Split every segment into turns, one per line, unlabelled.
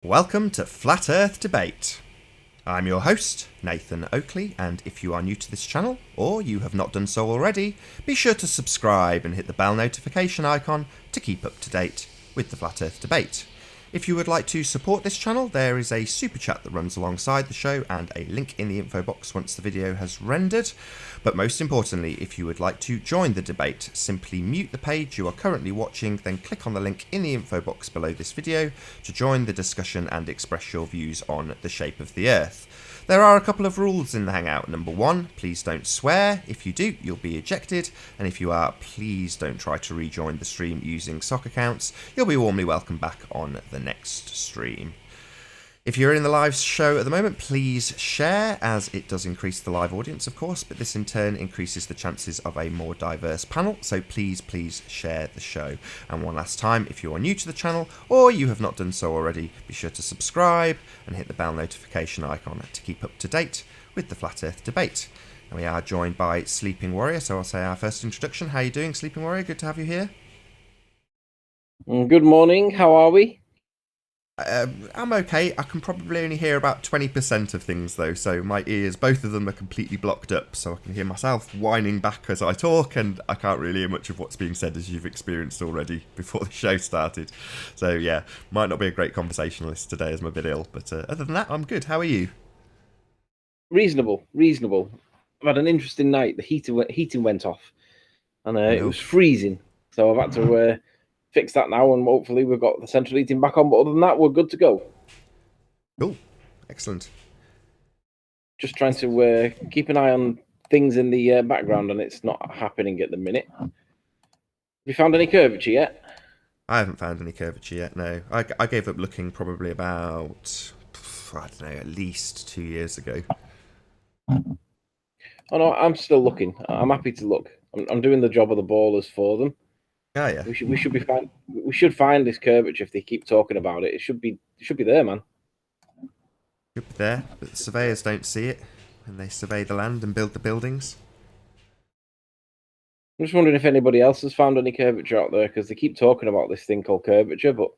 Welcome to Flat Earth Debate. I'm your host, Nathan Oakley, and if you are new to this channel, or you have not done so already, be sure to subscribe and hit the bell notification icon to keep up to date with the Flat Earth Debate. If you would like to support this channel, there is a super chat that runs alongside the show and a link in the info box once the video has rendered. But most importantly, if you would like to join the debate, simply mute the page you are currently watching, then click on the link in the info box below this video to join the discussion and express your views on the shape of the Earth. There are a couple of rules in the Hangout. Number one, please don't swear. If you do, you'll be ejected. And if you are, please don't try to rejoin the stream using sock accounts. You'll be warmly welcomed back on the next stream. If you're in the live show at the moment, please share, as it does increase the live audience, of course, but this in turn increases the chances of a more diverse panel, so please share the show. And one last time, if you are new to the channel, or you have not done so already, be sure to subscribe and hit the bell notification icon to keep up to date with the Flat Earth Debate. And we are joined by Sleeping Warrior, so I'll say our first introduction. How are you doing, Sleeping Warrior? Good to have you here.
Good morning, how are we?
I'm okay. I can probably only hear about 20% of things though, so my ears, both of them are completely blocked up, so I can hear myself whining back as I talk, and I can't really hear much of what's being said, as you've experienced already before the show started. So yeah, might not be a great conversationalist today as I'm a bit ill, but other than that, I'm good. How are you?
Reasonable. I've had an interesting night. The heating went off, and it
No.
was freezing, so I've had to fix that now, and hopefully we've got the central heating back on, but other than that, we're good to go.
Cool. Excellent.
Just trying to keep an eye on things in the background, and it's not happening at the minute. Have you found any curvature yet?
I haven't found any curvature yet, no. I gave up looking probably about, I don't know, at least 2 years ago.
Oh no, I'm still looking. I'm happy to look. I'm doing the job of the ballers for them.
Oh yeah.
We should be fine. We should find this curvature if they keep talking about it. It should be there, man.
Should be there, but the surveyors don't see it when they survey the land and build the buildings.
I'm just wondering if anybody else has found any curvature out there, because they keep talking about this thing called curvature, but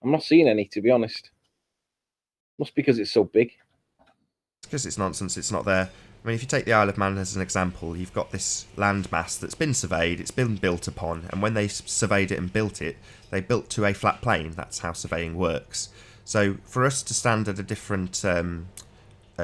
I'm not seeing any, to be honest. Must be because it's so big.
It's because it's nonsense, it's not there. I mean, if you take the Isle of Man as an example, you've got this landmass that's been surveyed, it's been built upon, and when they surveyed it and built it, they built to a flat plane. That's how surveying works. So for us to stand at a different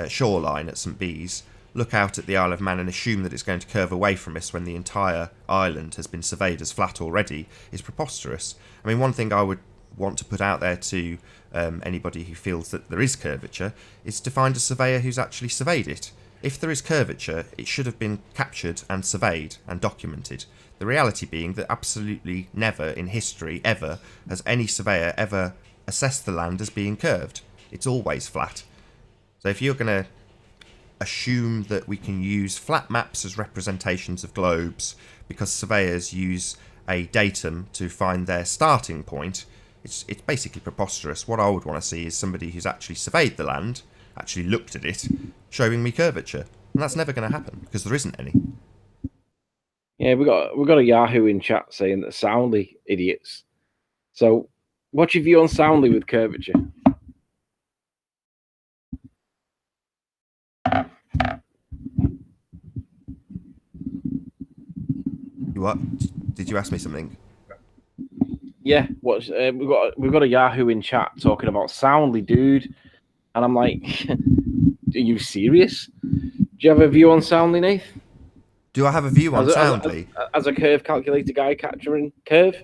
shoreline at St Bees, look out at the Isle of Man and assume that it's going to curve away from us when the entire island has been surveyed as flat already is preposterous. I mean, one thing I would want to put out there to anybody who feels that there is curvature is to find a surveyor who's actually surveyed it. If there is curvature, it should have been captured and surveyed and documented. The reality being that absolutely never in history, ever, has any surveyor ever assessed the land as being curved. It's always flat. So if you're going to assume that we can use flat maps as representations of globes because surveyors use a datum to find their starting point, it's basically preposterous. What I would want to see is somebody who's actually surveyed the land, actually looked at it, showing me curvature. And that's never going to happen because there isn't any.
Yeah, we got a Yahoo in chat saying that Soundly idiots. So, what's your view on Soundly with curvature?
What? Did you ask me something?
Yeah, we've got a Yahoo in chat talking about Soundly, dude, and I'm like, are you serious? Do you have a view on Soundly, Nath?
Do I have a view on Soundly?
As a curve calculator guy capturing curve?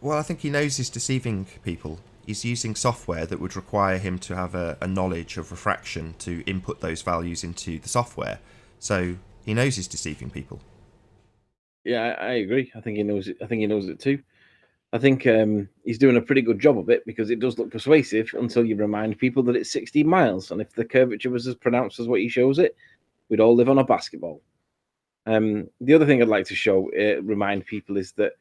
Well, I think he knows he's deceiving people. He's using software that would require him to have a knowledge of refraction to input those values into the software. So he knows he's deceiving people.
Yeah, I agree. I think he knows it. I think he knows it too. I think he's doing a pretty good job of it, because it does look persuasive until you remind people that it's 16 miles. And if the curvature was as pronounced as what he shows it, we'd all live on a basketball. The other thing I'd like to remind people is that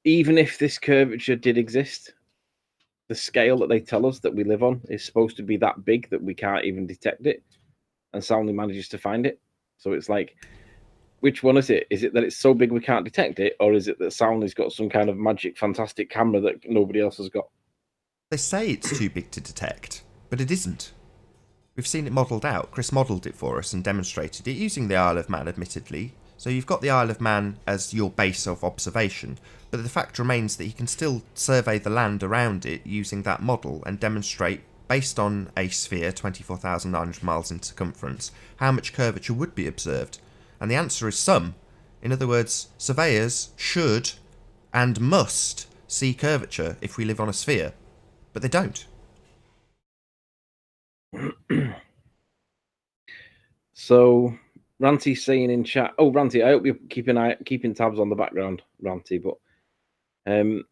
even if this curvature did exist, the scale that they tell us that we live on is supposed to be that big that we can't even detect it, and Soundly manages to find it. So it's like, which one is it? Is it that it's so big we can't detect it, or is it that Soundly's got some kind of magic, fantastic camera that nobody else has got?
They say it's too big to detect, but it isn't. We've seen it modelled out. Chris modelled it for us and demonstrated it using the Isle of Man, admittedly. So you've got the Isle of Man as your base of observation, but the fact remains that he can still survey the land around it using that model and demonstrate, based on a sphere 24,900 miles in circumference, how much curvature would be observed. And the answer is some. In other words, surveyors should and must see curvature if we live on a sphere, but they don't.
So Ranty's saying in chat, oh Ranty, I hope you're keeping tabs on the background, Ranty. But I'm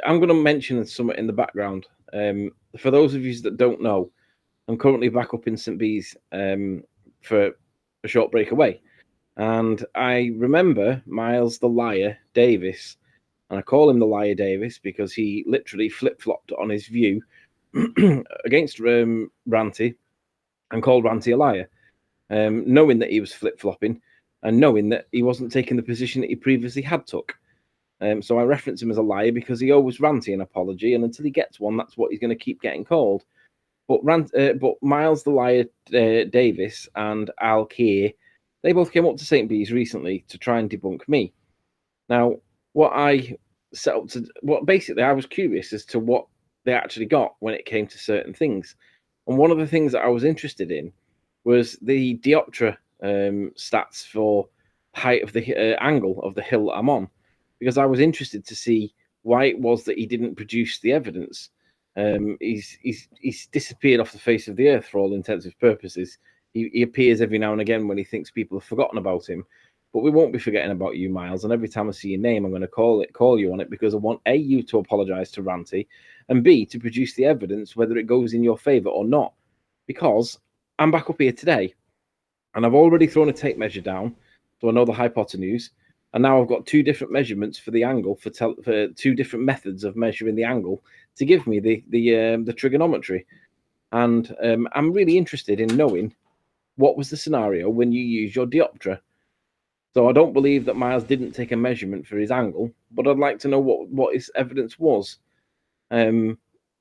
going to mention something in the background. For those of you that don't know, I'm currently back up in St Bees for a short break away, and I remember Miles the Liar Davis, and I call him the Liar Davis because he literally flip-flopped on his view against Ranty and called Ranty a liar. Knowing that he was flip-flopping and knowing that he wasn't taking the position that he previously had took. So I reference him as a liar because he always ranty an apology, and until he gets one, that's what he's going to keep getting called. But Miles the Liar Davis and Al Keir, they both came up to St. Bees recently to try and debunk me. Now, what I set up to, basically I was curious as to what they actually got when it came to certain things. And one of the things that I was interested in was the dioptra stats for height of the angle of the hill that I'm on, because I was interested to see why it was that he didn't produce the evidence. He's disappeared off the face of the earth for all intensive purposes. He appears every now and again when he thinks people have forgotten about him, but we won't be forgetting about you, Miles. And every time I see your name, I'm going to call you on it, because I want A, you to apologise to Ranty, and B, to produce the evidence whether it goes in your favour or not. Because I'm back up here today, and I've already thrown a tape measure down, so I know the hypotenuse, and now I've got two different measurements for the angle for two different methods of measuring the angle to give me the trigonometry. And I'm really interested in knowing what was the scenario when you use your dioptra. So I don't believe that Miles didn't take a measurement for his angle, but I'd like to know what his evidence was.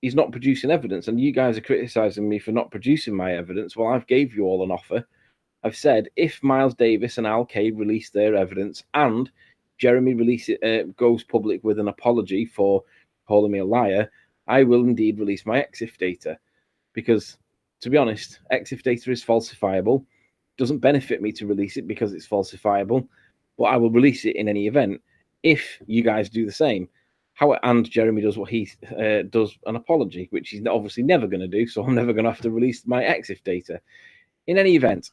He's not producing evidence, and you guys are criticizing me for not producing my evidence. Well, I've gave you all an offer. I've said if Miles Davis and Al Kay release their evidence and Jeremy goes public with an apology for calling me a liar, I will indeed release my EXIF data. Because, to be honest, EXIF data is falsifiable. Doesn't benefit me to release it because it's falsifiable, but I will release it in any event if you guys do the same. And Jeremy does what he does, an apology, which he's obviously never going to do, so I'm never going to have to release my EXIF data. In any event,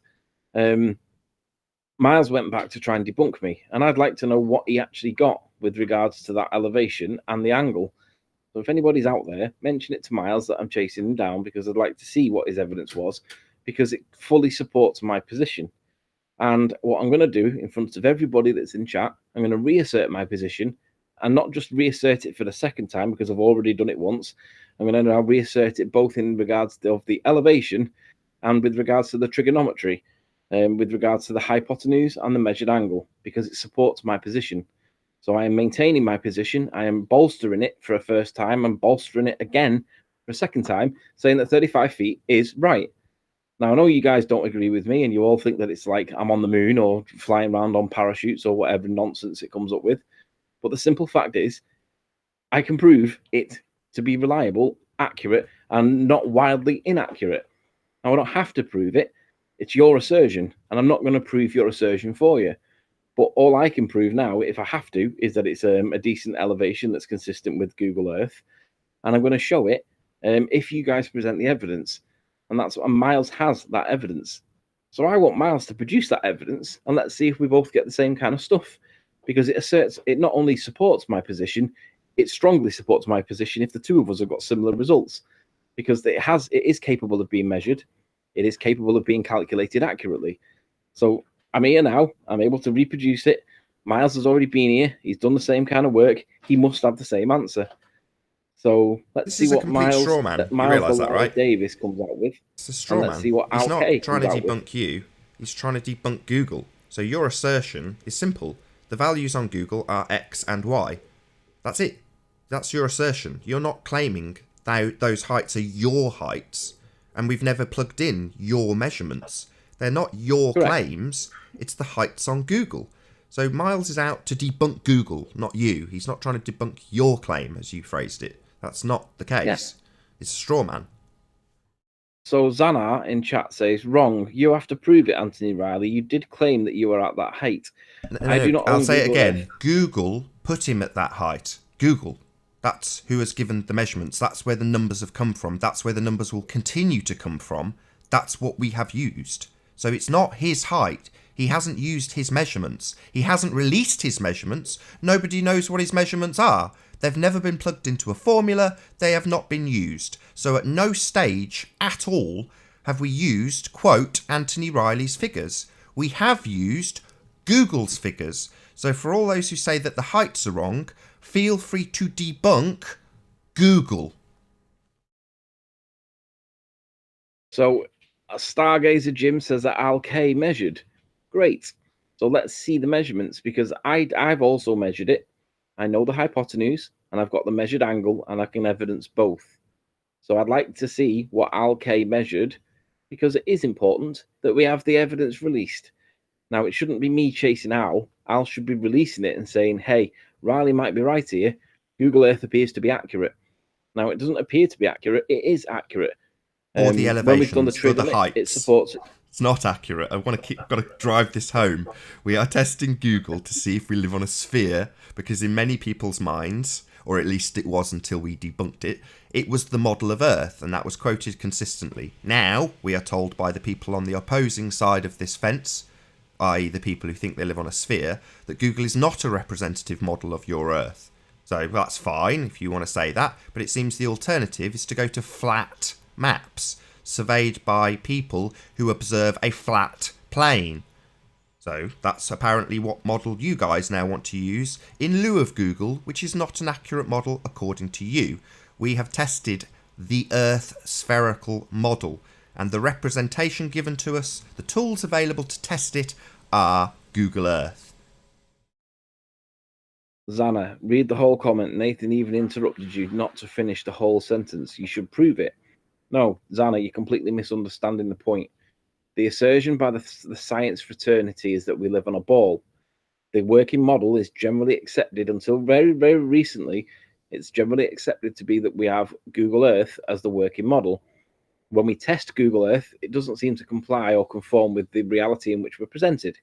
Miles went back to try and debunk me, and I'd like to know what he actually got with regards to that elevation and the angle. So if anybody's out there, mention it to Miles that I'm chasing him down, because I'd like to see what his evidence was, because it fully supports my position. And what I'm going to do in front of everybody that's in chat, I'm going to reassert my position, and not just reassert it for the second time because I've already done it once. I'm going to now reassert it both in regards of the elevation and with regards to the trigonometry, with regards to the hypotenuse and the measured angle, because it supports my position. So I am maintaining my position. I am bolstering it for a first time and bolstering it again for a second time, saying that 35 feet is right. Now, I know you guys don't agree with me, and you all think that it's like I'm on the moon or flying around on parachutes or whatever nonsense it comes up with. But the simple fact is, I can prove it to be reliable, accurate, and not wildly inaccurate. Now, I don't have to prove it. It's your assertion, and I'm not going to prove your assertion for you. But all I can prove now, if I have to, is that it's a decent elevation that's consistent with Google Earth. And I'm going to show it if you guys present the evidence. And that's what Miles has, that evidence. So I want Miles to produce that evidence, and let's see if we both get the same kind of stuff. Because it not only supports my position, it strongly supports my position if the two of us have got similar results. Because it is capable of being measured. It is capable of being calculated accurately. So I'm here now. I'm able to reproduce it. Miles has already been here. He's done the same kind of work. He must have the same answer. So let's see what Miles
the right?
Davis comes out with.
It's a straw man.
Let's see what
He's
Al
not
Kay
trying to
comes out
debunk
with.
you. He's trying to debunk Google. So your assertion is simple. The values on Google are X and Y. That's it. That's your assertion. You're not claiming those heights are your heights, and we've never plugged in your measurements. They're not your
Correct.
claims, it's the heights on Google. So Miles is out to debunk Google, not you. He's not trying to debunk your claim, as you phrased it. That's not the case.
Yeah.
It's a straw man.
So Zanar in chat says, wrong. You have to prove it, Anthony Riley. You did claim that you were at that height. I do not
I'll
own
say it
Google
again.
Earth.
Google put him at that height. Google. That's who has given the measurements. That's where the numbers have come from. That's where the numbers will continue to come from. That's what we have used. So it's not his height. He hasn't used his measurements. He hasn't released his measurements. Nobody knows what his measurements are. They've never been plugged into a formula. They have not been used. So at no stage at all have we used, quote, Anthony Riley's figures. We have used Google's figures. So for all those who say that the heights are wrong, feel free to debunk Google.
So Stargazer Jim says that Al K measured. Great. So let's see the measurements, because I've also measured it. I know the hypotenuse, and I've got the measured angle, and I can evidence both. So I'd like to see what Al K measured, because it is important that we have the evidence released. Now, it shouldn't be me chasing Al. Al should be releasing it and saying, hey, Riley might be right here. Google Earth appears to be accurate. Now, it doesn't appear to be accurate. It is accurate.
Or the
when we've done the
elevations, or the heights.
it supports it.
It's not accurate. Got to drive this home. We are testing Google to see if we live on a sphere, because in many people's minds, or at least it was until we debunked it, it was the model of Earth, and that was quoted consistently. Now, we are told by the people on the opposing side of this fence, i.e. the people who think they live on a sphere, that Google is not a representative model of your Earth. So that's fine if you want to say that, but it seems the alternative is to go to flat maps, surveyed by people who observe a flat plane. So that's apparently what model you guys now want to use in lieu of Google, which is not an accurate model according to you. We have tested the Earth spherical model, and the representation given to us, the tools available to test it, are Google Earth.
Zana, read the whole comment. Nathan even interrupted you not to finish the whole sentence. You should prove it. No, Zana, you're completely misunderstanding the point. The assertion by the science fraternity is that we live on a ball. The working model is generally accepted until very, very recently. It's generally accepted to be that we have Google Earth as the working model. When we test Google Earth, it doesn't seem to comply or conform with the reality in which we're presented.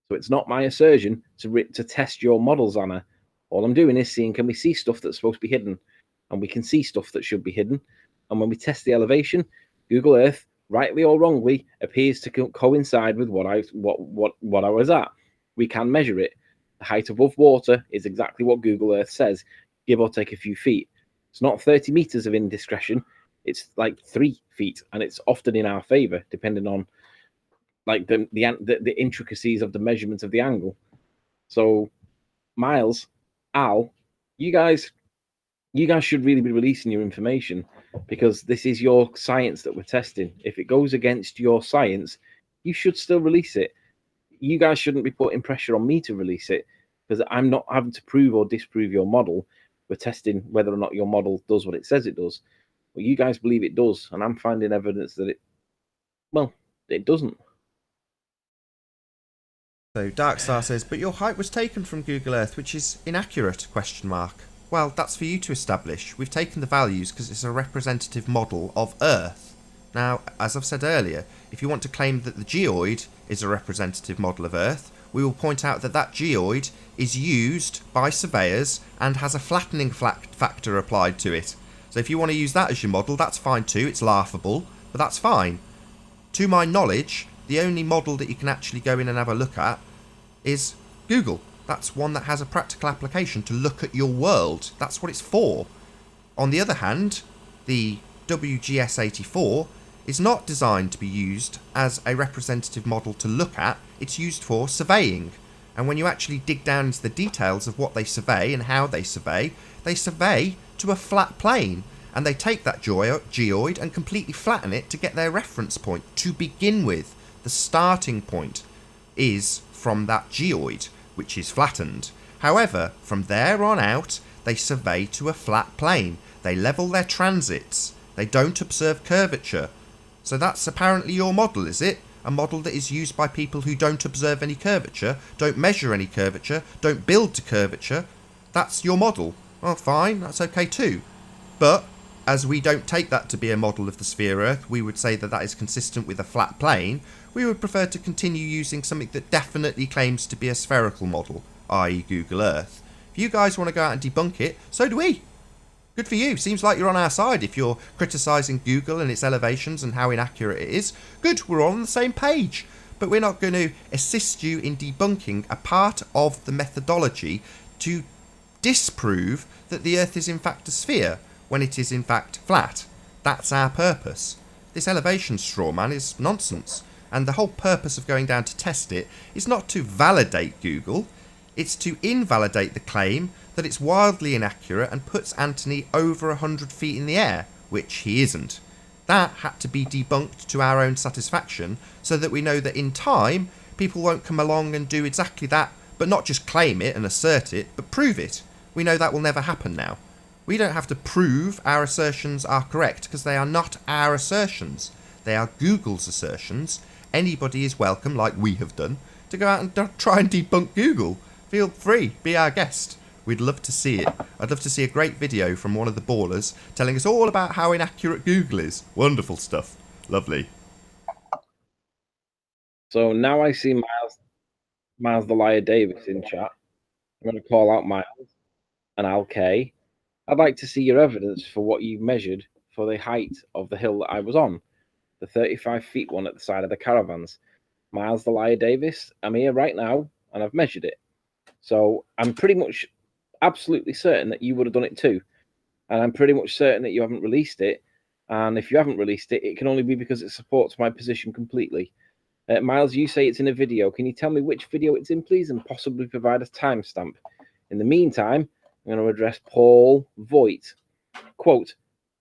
So it's not my assertion to test your models, Anna. All I'm doing is seeing, can we see stuff that's supposed to be hidden? And we can see stuff that should be hidden. And when we test the elevation, Google Earth, rightly or wrongly, appears to coincide with what I was at. We can measure it. The height above water is exactly what Google Earth says, give or take a few feet. It's not 30 meters of indiscretion. It's like 3 feet, and it's often in our favor, depending on like the intricacies of the measurement of the angle. So, Miles, Al, you guys should really be releasing your information, because this is your science that we're testing. If it goes against your science, you should still release it. You guys shouldn't be putting pressure on me to release it, because I'm not having to prove or disprove your model. We're testing whether or not your model does what it says it does. Well, you guys believe it does, and I'm finding evidence that it doesn't.
So Darkstar says, but your height was taken from Google Earth, which is inaccurate, ? Well, that's for you to establish. We've taken the values because it's a representative model of Earth. Now, as I've said earlier, if you want to claim that the geoid is a representative model of Earth, we will point out that that geoid is used by surveyors and has a flattening factor applied to it. So if you want to use that as your model, that's fine too. It's laughable, but that's fine. To my knowledge, the only model that you can actually go in and have a look at is Google. That's one that has a practical application to look at your world. That's what it's for. On the other hand, the WGS84 is not designed to be used as a representative model to look at. It's used for surveying. And when you actually dig down into the details of what they survey and how they survey to a flat plane. And they take that geoid and completely flatten it to get their reference point to begin with. The starting point is from that geoid, which is flattened. However, from there on out, They survey to a flat plane. They level their transits. They don't observe curvature. So that's apparently your model, is it? A model that is used by people who don't observe any curvature, don't measure any curvature, don't build to curvature. That's your model. Well, fine, that's okay too. But as we don't take that to be a model of the sphere Earth, we would say that that is consistent with a flat plane. We would prefer to continue using something that definitely claims to be a spherical model, i.e. Google Earth. If you guys want to go out and debunk it, so do we. Good for you. Seems like you're on our side if you're criticising Google and its elevations and how inaccurate it is. Good, we're all on the same page. But we're not going to assist you in debunking a part of the methodology to disprove that the Earth is in fact a sphere when it is in fact flat. That's our purpose. This elevation straw man is nonsense, and the whole purpose of going down to test it is not to validate Google, it's to invalidate the claim that it's wildly inaccurate and puts Anthony over 100 feet in the air, which he isn't. That had to be debunked to our own satisfaction so that we know that in time people won't come along and do exactly that, but not just claim it and assert it, but prove it. We know that will never happen now. We don't have to prove our assertions are correct because they are not our assertions. They are Google's assertions. Anybody is welcome, like we have done, to go out and try and debunk Google. Feel free, be our guest. We'd love to see it. I'd love to see a great video from one of the ballers telling us all about how inaccurate Google is. Wonderful stuff. Lovely.
So now I see Miles the Liar Davis in chat. I'm going to call out Miles and Al K. I'd like to see your evidence for what you measured for the height of the hill that I was on, the 35 feet one at the side of the caravans. Miles the Liar Davis, I'm here right now and I've measured it. So I'm pretty much absolutely certain that you would have done it too. And I'm pretty much certain that you haven't released it. And if you haven't released it, it can only be because it supports my position completely. Miles, you say it's in a video. Can you tell me which video it's in, please, and possibly provide a timestamp? In the meantime, I'm going to address Paul Voigt. Quote,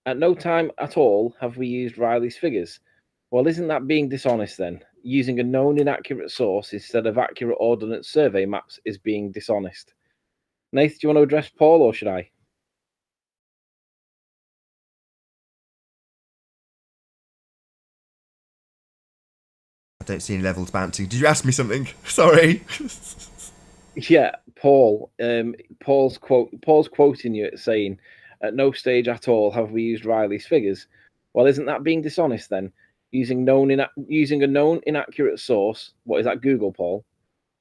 at no time at all have we used Riley's figures. Well, isn't that being dishonest then? Using a known inaccurate source instead of accurate ordnance survey maps is being dishonest. Nath, do you want to address Paul or should I?
I don't see any levels bouncing. Did you ask me something? Sorry.
Yeah, Paul. Paul's quoting you saying, "At no stage at all have we used Riley's figures." Well, isn't that being dishonest then? Using a known inaccurate source, what is that, Google, Paul,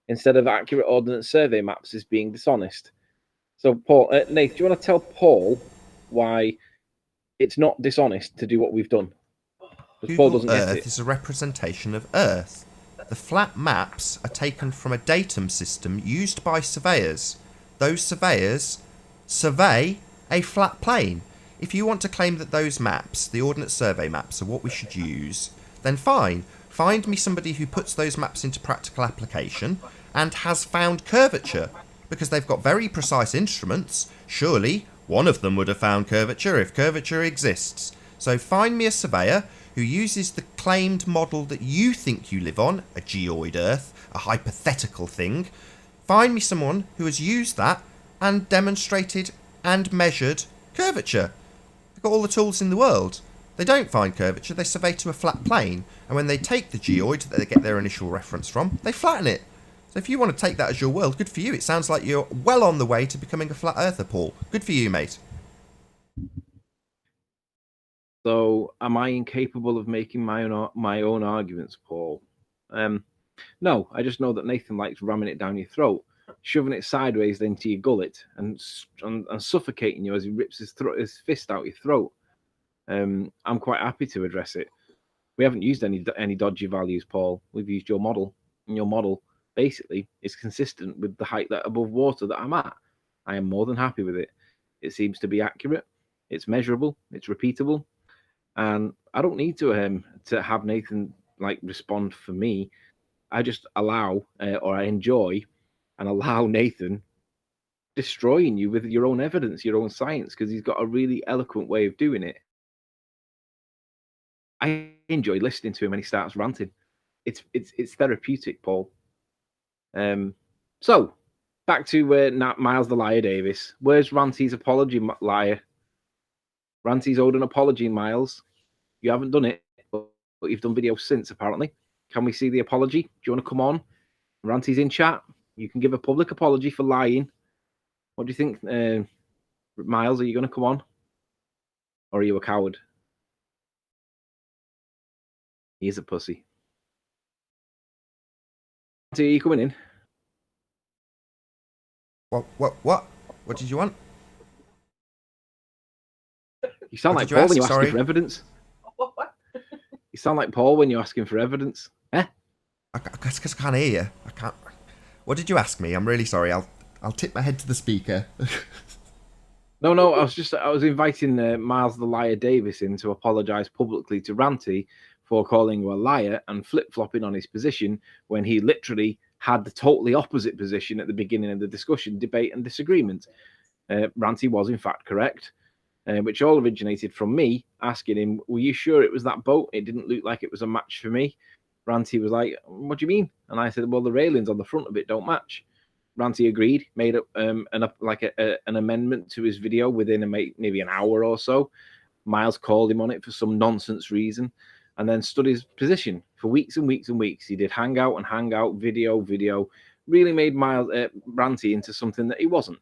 instead of accurate ordnance survey maps is being dishonest. So, Paul, Nath, do you want to tell Paul why it's not dishonest to do what we've done? Because Paul
Google
doesn't get
Earth
it.
is a representation of Earth. The flat maps are taken from a datum system used by surveyors. Those surveyors survey a flat plane. If you want to claim that those maps, the Ordnance Survey maps, are what we should use, then fine. Find me somebody who puts those maps into practical application and has found curvature, because they've got very precise instruments. Surely one of them would have found curvature if curvature exists. So find me a surveyor who uses the claimed model that you think you live on, a geoid Earth, a hypothetical thing. Find me someone who has used that and demonstrated and measured curvature. They've got all the tools in the world. They don't find curvature, they survey to a flat plane, and when they take the geoid that they get their initial reference from, they flatten it. So if you want to take that as your world, good for you. It sounds like you're well on the way to becoming a flat earther, Paul. Good for you, mate.
So, am I incapable of making my own arguments, Paul? No, I just know that Nathan likes ramming it down your throat, shoving it sideways into your gullet, and suffocating you as he rips his fist out your throat. I'm quite happy to address it. We haven't used any dodgy values, Paul. We've used your model, and your model basically is consistent with the height that above water that I'm at. I am more than happy with it. It seems to be accurate. It's measurable. It's repeatable. And I don't need to have Nathan like respond for me. I just allow or I enjoy and allow Nathan destroying you with your own evidence, your own science, because he's got a really eloquent way of doing it. I enjoy listening to him when he starts ranting. It's therapeutic, Paul. So back to Miles the Liar Davis. Where's Ranty's apology, liar? Ranty's owed an apology, Miles. You haven't done it, but you've done videos since, apparently. Can we see the apology? Do you want to come on? Ranty's in chat. You can give a public apology for lying. What do you think, Miles? Are you going to come on? Or are you a coward? He is a pussy. Are you coming in?
What did you want?
You sound like Paul when you're asking for evidence. You sound like Paul when you're asking for evidence. Eh?
I can't hear you. I can't. What did you ask me? I'm really sorry. I'll tip my head to the speaker.
No. I was inviting Miles the Liar Davis in to apologise publicly to Ranty for calling you a liar and flip-flopping on his position when he literally had the totally opposite position at the beginning of the discussion, debate and disagreement. Ranty was in fact correct, which all originated from me asking him, were you sure it was that boat? It didn't look like it was a match for me. Ranty was like, what do you mean? And I said, well, the railings on the front of it don't match. Ranty agreed, made an amendment to his video within maybe an hour or so. Miles called him on it for some nonsense reason, and then stood his position for weeks and weeks and weeks. He did hangout, video. Really made Ranty into something that he wasn't.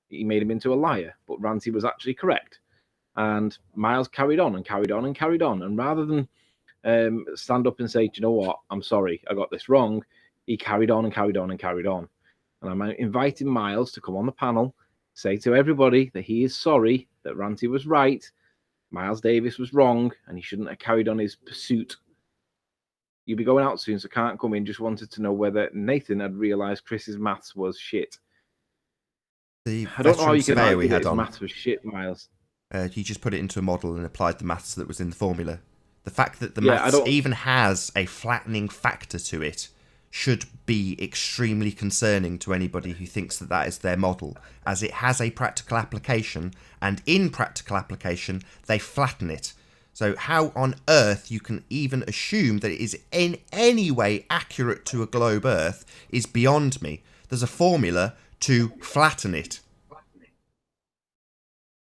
He made him into a liar, but Ranty was actually correct. And Miles carried on. And rather than stand up and say, do you know what? I'm sorry, I got this wrong. He carried on. And I'm inviting Miles to come on the panel, say to everybody that he is sorry, that Ranty was right, Miles Davis was wrong, and he shouldn't have carried on his pursuit. You'll be going out soon, so can't come in. Just wanted to know whether Nathan had realised Chris's maths was shit.
I
don't know how you can argue that his maths was shit, Miles.
He just put it into a model and applied the maths that was in the formula. The fact that the maths even has a flattening factor to it should be extremely concerning to anybody who thinks that that is their model, as it has a practical application, and in practical application, they flatten it. So how on earth you can even assume that it is in any way accurate to a globe Earth is beyond me. There's a formula to flatten it.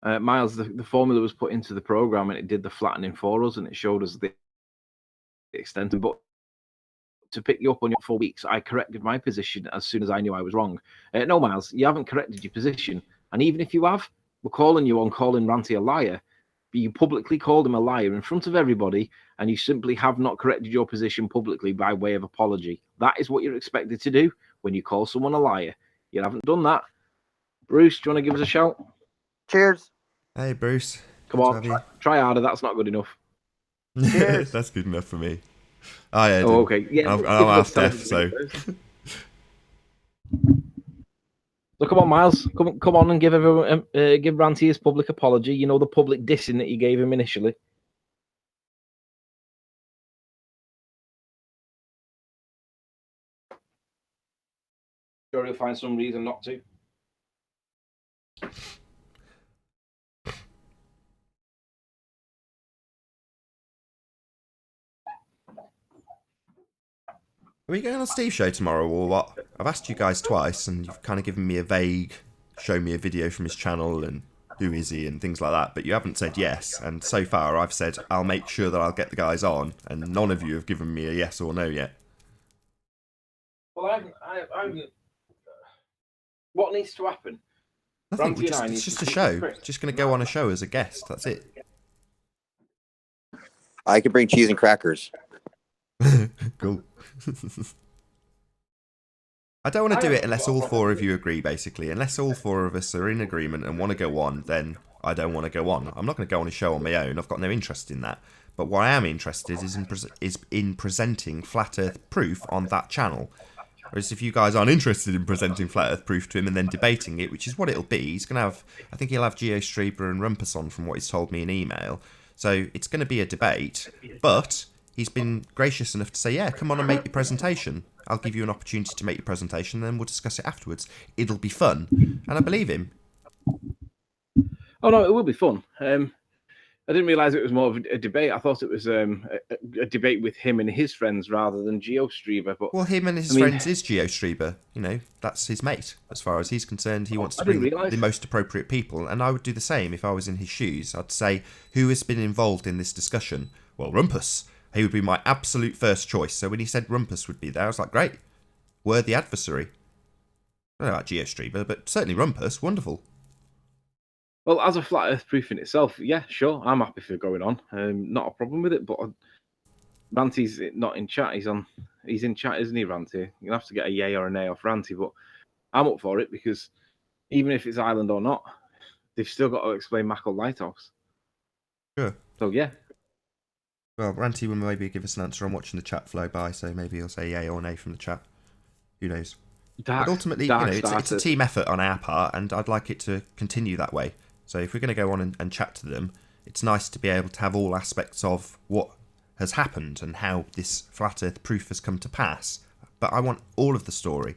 Miles, the formula was put into the program and it did the flattening for us, and it showed us the extent of it. But to pick you up on your 4 weeks, I corrected my position as soon as I knew I was wrong. No, Miles, you haven't corrected your position. And even if you have, we're calling you on calling Ranty a liar. But you publicly called him a liar in front of everybody, and you simply have not corrected your position publicly by way of apology. That is what you're expected to do when you call someone a liar. You haven't done that. Bruce, do you want to give us a shout?
Cheers.
Hey, Bruce.
Come on, try harder. That's not good enough.
Cheers.
That's good enough for me. Yeah.
Oh, okay. Yeah,
I'm half deaf, so.
So come on, Miles. Come on and give everyone give Ranty his public apology. You know, the public dissing that you gave him initially. Sure, he'll find some reason not to.
Are we going on Steve's show tomorrow or what? I've asked you guys twice and you've kind of given me a vague, show me a video from his channel and who is he and things like that, but you haven't said yes. And so far I've said I'll make sure that I'll get the guys on, and none of you have given me a yes or no yet.
Well, I'm what needs to happen?
Nothing, it's just a show. Just going to go on a show as a guest, that's it.
I can bring cheese and crackers.
Cool. I don't want to do it unless all four of you agree, basically. Unless all four of us are in agreement and want to go on, then I don't want to go on. I'm not going to go on a show on my own. I've got no interest in that. But what I am interested is in presenting Flat Earth proof on that channel. Whereas if you guys aren't interested in presenting Flat Earth proof to him and then debating it, which is what it'll be, he's going to have, I think he'll have GeoStreber and Rumpus on from what he's told me in email. So it's going to be a debate, but he's been gracious enough to say, yeah, come on and make your presentation. I'll give you an opportunity to make your presentation, and then we'll discuss it afterwards. It'll be fun. And I believe him.
Oh, no, it will be fun. I didn't realise it was more of a debate. I thought it was a debate with him and his friends rather than GeoStreamer. But
Well, him and his friends is GeoStreamer. You know, that's his mate. As far as he's concerned, he wants to bring the most appropriate people. And I would do the same if I was in his shoes. I'd say, who has been involved in this discussion? Well, Rumpus. He would be my absolute first choice. So when he said Rumpus would be there, I was like, great. Worthy adversary. I don't know about GeoStreamer, but certainly Rumpus. Wonderful.
Well, as a flat Earth proof in itself, yeah, sure, I'm happy for going on. Not a problem with it. But Ranty's not in chat. He's in chat, isn't he, Ranty? You'll have to get a yay or a nay off Ranty. But I'm up for it because even if it's island or not, they've still got to explain Mackle Lighthouse.
Sure.
So yeah.
Well, Ranty will maybe give us an answer on watching the chat flow by, so maybe he'll say yay or nay from the chat. Who knows? But ultimately, it's a team effort on our part, and I'd like it to continue that way. So if we're going to go on and chat to them, it's nice to be able to have all aspects of what has happened and how this flat Earth proof has come to pass. But I want all of the story.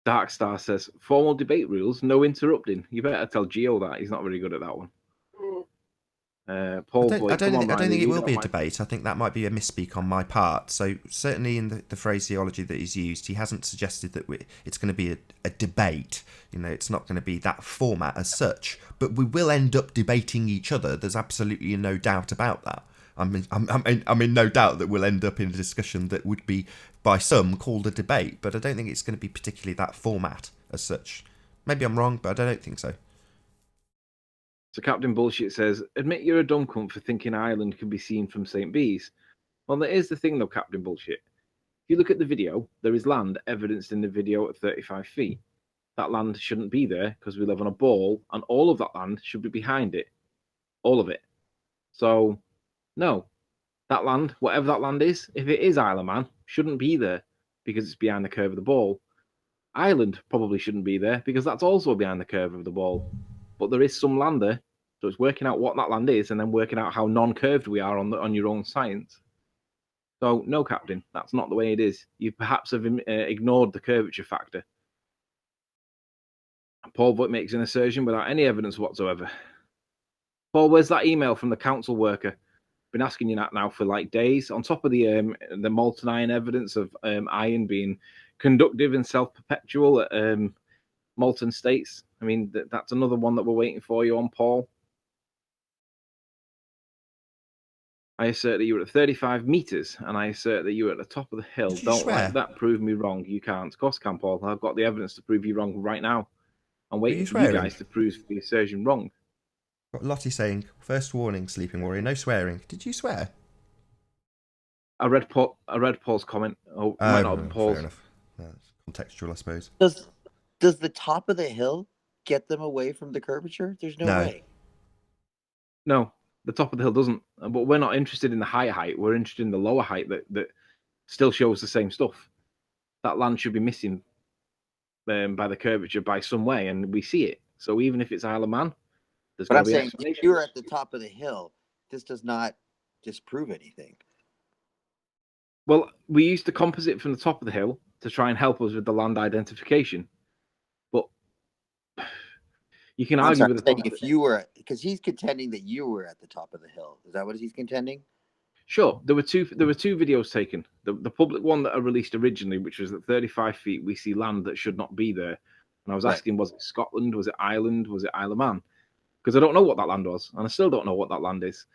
Darkstar says, formal debate rules, no interrupting. You better tell Geo that. He's not very good at that one. Paul
I don't think it will be a debate. I think that might be a misspeak on my part. So certainly in the phraseology that he's used, he hasn't suggested that it's going to be a debate. You know, it's not going to be that format as such. But we will end up debating each other. There's absolutely no doubt about that. I'm in no doubt that we'll end up in a discussion that would be by some called a debate. But I don't think it's going to be particularly that format as such. Maybe I'm wrong, but I don't think so.
So Captain Bullshit says, admit you're a dumb cunt for thinking Ireland can be seen from St. Bees. Well, that is the thing though, Captain Bullshit. If you look at the video, there is land evidenced in the video at 35 feet. That land shouldn't be there because we live on a ball and all of that land should be behind it. All of it. So, no. That land, whatever that land is, if it is Isle of Man, shouldn't be there because it's behind the curve of the ball. Ireland probably shouldn't be there because that's also behind the curve of the ball. But there is some land there. So it's working out what that land is and then working out how non-curved we are on your own science. So no, Captain, that's not the way it is. You perhaps have ignored the curvature factor. Paul Butt makes an assertion without any evidence whatsoever. Paul, where's that email from the council worker? Been asking you that now for like days. On top of the molten iron evidence of iron being conductive and self-perpetual at molten states. I mean, that's another one that we're waiting for you on, Paul. I assert that you were at 35 meters, and I assert that you were at the top of the hill. Don't let that prove me wrong. You can't. Of course, can, Paul. I've got the evidence to prove you wrong right now. I'm waiting for you guys to prove the assertion wrong.
Got Lottie saying, first warning, Sleeping Warrior, no swearing. Did you swear?
I read Paul's comment. Oh, might not have been Paul's.
Fair enough. That's contextual, I suppose.
Does the top of the hill get them away from the curvature? There's no way.
No, the top of the hill doesn't. But we're not interested in the higher height. We're interested in the lower height that still shows the same stuff. That land should be missing by the curvature by some way, and we see it. So even if it's Isle of Man, there's got to be an explanation.
If you're at the top of the hill, this does not disprove anything.
Well, we used the composite from the top of the hill to try and help us with the land identification. But you can argue with the top.
If you were, because he's contending that you were at the top of the hill. Is that what he's contending?
Sure. There were two videos taken. The public one that I released originally, which was at 35 feet, we see land that should not be there. And I was asking, was it Scotland? Was it Ireland? Was it Isle of Man? Because I don't know what that land was, and I still don't know what that land is.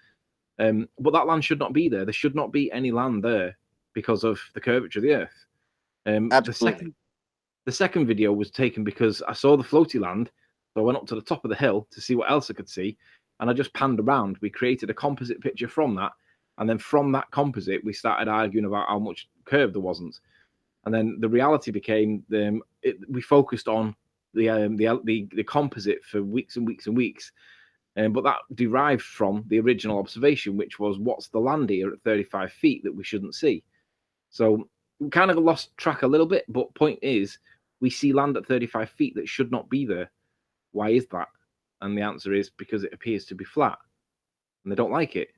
But that land should not be there. There should not be any land there because of the curvature of the Earth.
Absolutely.
The second video was taken because I saw the floaty land, so I went up to the top of the hill to see what else I could see, and I just panned around. We created a composite picture from that, and then from that composite, we started arguing about how much curve there wasn't. And then the reality became we focused on the composite for weeks and weeks and weeks. But that derived from the original observation, which was what's the land here at 35 feet that we shouldn't see. So we kind of lost track a little bit, but point is, we see land at 35 feet that should not be there. Why is that? And the answer is because it appears to be flat, and they don't like it.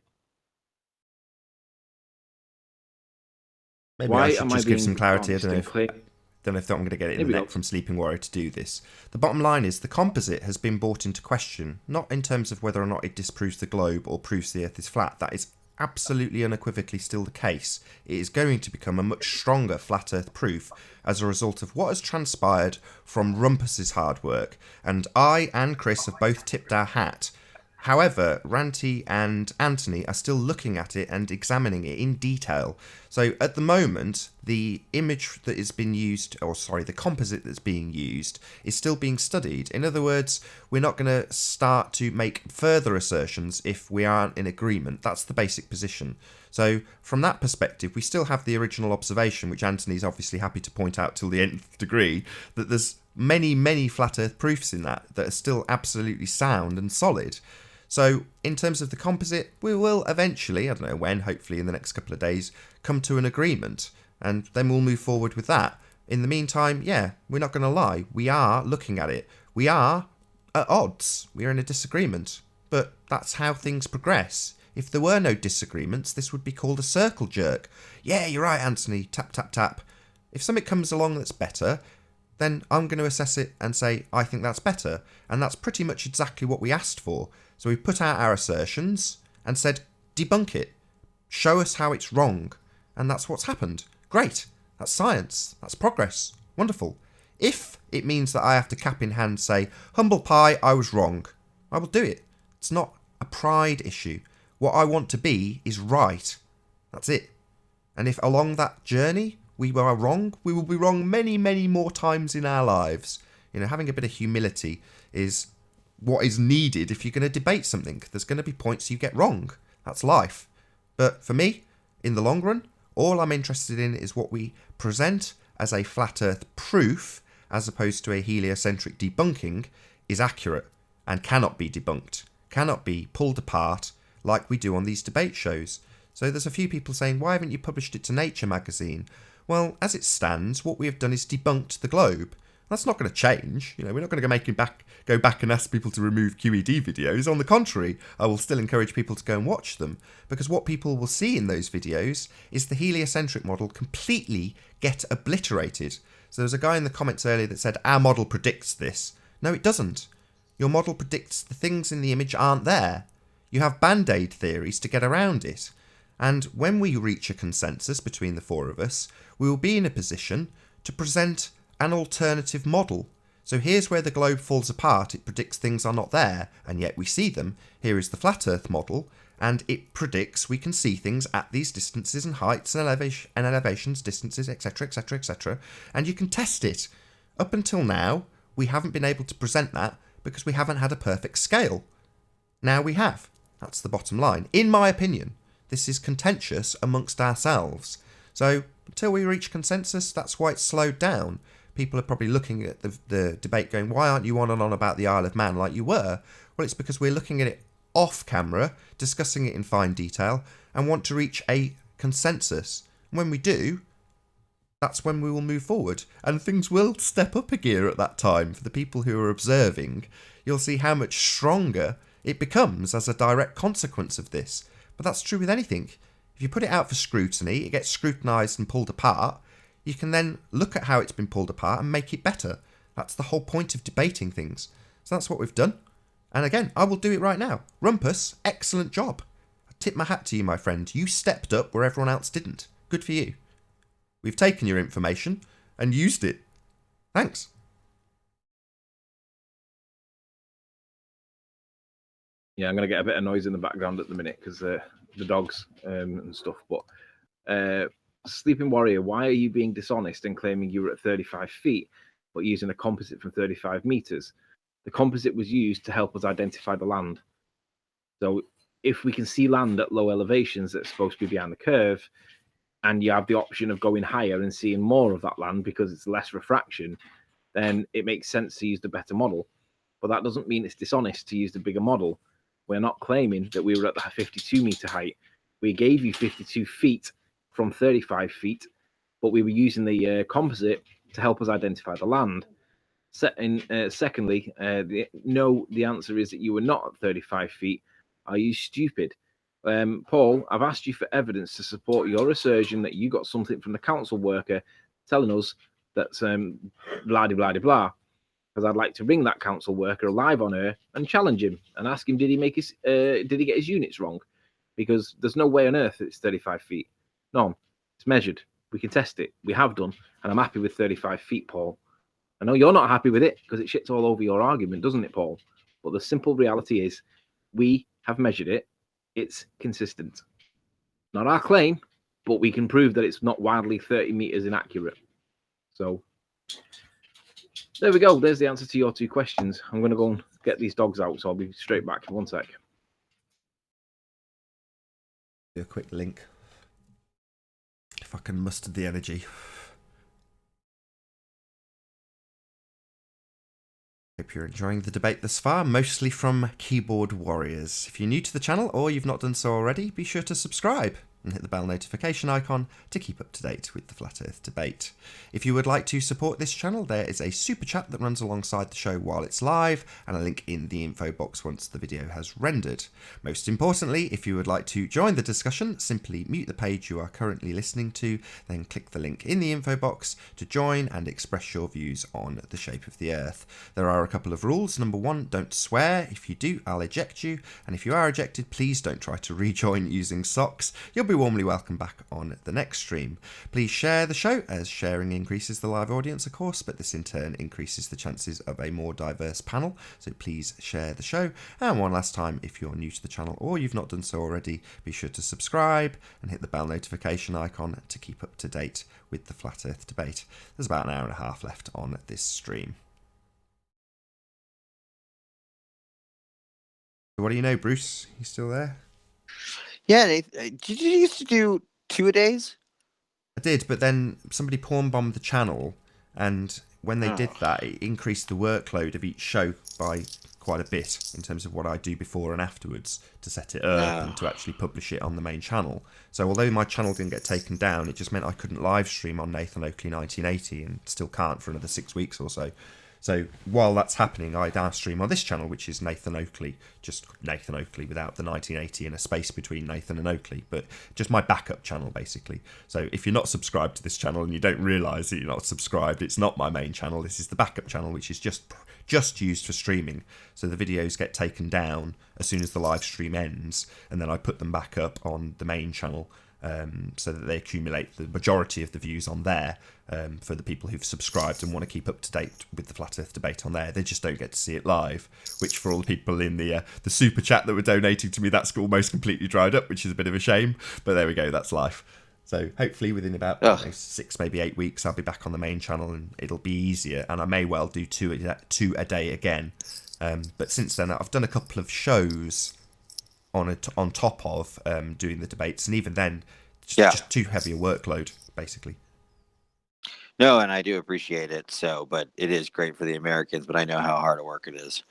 Maybe I should just give some clarity. I don't know. Don't know if I'm going to get it in
Here
the
we
neck
go.
from Sleeping Warrior to do this. The bottom line is the composite has been brought into question, not in terms of whether or not it disproves the globe or proves the Earth is flat. That is absolutely unequivocally still the case. It is going to become a much stronger flat Earth proof as a result of what has transpired from Rumpus's hard work, and I and Chris have both tipped our hat. However, Ranty and Anthony are still looking at it and examining it in detail. So at the moment, the image that is being used, or sorry, the composite that's being used, is still being studied. In other words, we're not going to start to make further assertions if we aren't in agreement. That's the basic position. So from that perspective, we still have the original observation, which Anthony's obviously happy to point out till the nth degree, that there's many, many flat Earth proofs in that are still absolutely sound and solid. So in terms of the composite, we will eventually, I don't know when, hopefully in the next couple of days, come to an agreement, and then we'll move forward with that. In the meantime, yeah, we're not going to lie. We are looking at it. We are at odds. We are in a disagreement. But that's how things progress. If there were no disagreements, this would be called a circle jerk. Yeah, you're right, Anthony. Tap, tap, tap. If something comes along that's better, then I'm going to assess it and say, I think that's better. And that's pretty much exactly what we asked for. So we put out our assertions and said, debunk it. Show us how it's wrong. And that's what's happened. Great. That's science. That's progress. Wonderful. If it means that I have to cap in hand say, humble pie, I was wrong, I will do it. It's not a pride issue. What I want to be is right. That's it. And if along that journey we were wrong, we will be wrong many, many more times in our lives. You know, having a bit of humility is what is needed if you're going to debate something. There's going to be points you get wrong. That's life. But for me, in the long run, all I'm interested in is what we present as a flat Earth proof, as opposed to a heliocentric debunking, is accurate and cannot be debunked, cannot be pulled apart like we do on these debate shows. So there's a few people saying, why haven't you published it to Nature magazine? Well, as it stands, what we have done is debunked the globe. That's not going to change. You know, we're not going to go back and ask people to remove QED videos. On the contrary, I will still encourage people to go and watch them, because what people will see in those videos is the heliocentric model completely get obliterated. So there's a guy in the comments earlier that said, our model predicts this. No, it doesn't. Your model predicts the things in the image aren't there. You have band-aid theories to get around it. And when we reach a consensus between the four of us, we will be in a position to present an alternative model. So here's where the globe falls apart. It predicts things are not there, and yet we see them. Here is the flat Earth model, and it predicts we can see things at these distances and heights and elevations, distances, etc., etc., etc., and you can test it. Up until now, we haven't been able to present that because we haven't had a perfect scale. Now we have. That's the bottom line. In my opinion, this is contentious amongst ourselves. So until we reach consensus, that's why it's slowed down. People are probably looking at the debate going, why aren't you on and on about the Isle of Man like you were? Well, it's because we're looking at it off camera, discussing it in fine detail, and want to reach a consensus. And when we do, that's when we will move forward. And things will step up a gear at that time. For the people who are observing, you'll see how much stronger it becomes as a direct consequence of this. But that's true with anything. If you put it out for scrutiny, it gets scrutinised and pulled apart. You can then look at how it's been pulled apart and make it better. That's the whole point of debating things. So that's what we've done. And again, I will do it right now. Rumpus, excellent job. I tip my hat to you, my friend. You stepped up where everyone else didn't. Good for you. We've taken your information and used it. Thanks.
Yeah, I'm going to get a bit of noise in the background at the minute because the dogs and stuff. But Sleeping Warrior, why are you being dishonest and claiming you were at 35 feet, but using a composite from 35 meters? The composite was used to help us identify the land. So if we can see land at low elevations that's supposed to be behind the curve, and you have the option of going higher and seeing more of that land because it's less refraction, then it makes sense to use the better model. But that doesn't mean it's dishonest to use the bigger model. We're not claiming that we were at the 52-meter height. We gave you 52 feet from 35 feet, but we were using the composite to help us identify the land. Secondly, the answer is that you were not at 35 feet. Are you stupid? Paul, I've asked you for evidence to support your assertion that you got something from the council worker telling us that's blah de blah de blah. Because I'd like to ring that council worker live on air and challenge him and ask him, did he get his units wrong? Because there's no way on earth it's 35 feet. No, it's measured. We can test it. We have done, and I'm happy with 35 feet, Paul. I know you're not happy with it because it shits all over your argument, doesn't it, Paul? But the simple reality is, we have measured it. It's consistent. Not our claim, but we can prove that it's not wildly 30 meters inaccurate. So there we go. There's the answer to your two questions. I'm going to go and get these dogs out, so I'll be straight back in 1 sec.
Do a quick link. If I can muster the energy. Hope you're enjoying the debate thus far, mostly from keyboard warriors. If you're new to the channel or you've not done so already, be sure to subscribe and hit the bell notification icon to keep up to date with the Flat Earth debate. If you would like to support this channel, there is a super chat that runs alongside the show while it's live, and a link in the info box once the video has rendered. Most importantly, if you would like to join the discussion, simply mute the page you are currently listening to, then click the link in the info box to join and express your views on the shape of the Earth. There are a couple of rules. Number one, don't swear. If you do, I'll eject you, and if you are ejected, please don't try to rejoin using socks. You'll be warmly welcome back on the next stream. Please share the show, as sharing increases the live audience, of course, but this in turn increases the chances of a more diverse panel, so please share the show. And one last time, if you're new to the channel or you've not done so already, be sure to subscribe and hit the bell notification icon to keep up to date with the Flat Earth debate. There's about an hour and a half left on this stream. What do you know, Bruce? You still there?
Yeah, did you used to do 2-a-days?
I did, but then somebody pawn bombed the channel, and when they did that, it increased the workload of each show by quite a bit in terms of what I do before and afterwards to set it up and to actually publish it on the main channel. So although my channel didn't get taken down, it just meant I couldn't live stream on Nathan Oakley 1980 and still can't for another 6 weeks or so. So while that's happening, I now stream on this channel, which is Nathan Oakley, just Nathan Oakley without the 1980 and a space between Nathan and Oakley, but just my backup channel, basically. So if you're not subscribed to this channel and you don't realise that you're not subscribed, it's not my main channel. This is the backup channel, which is just used for streaming. So the videos get taken down as soon as the live stream ends, and then I put them back up on the main channel. So that they accumulate the majority of the views on there for the people who've subscribed and want to keep up to date with the Flat Earth debate on there. They just don't get to see it live, which for all the people in the super chat that were donating to me, that's almost completely dried up, which is a bit of a shame. But there we go, that's life. So hopefully within about 6, maybe 8 weeks, I'll be back on the main channel and it'll be easier, and I may well do two a day again. But since then, I've done a couple of shows on top of doing the debates, and even then, just too heavy a workload, basically.
No, and I do appreciate it. So, but it is great for the Americans. But I know how hard a work it is.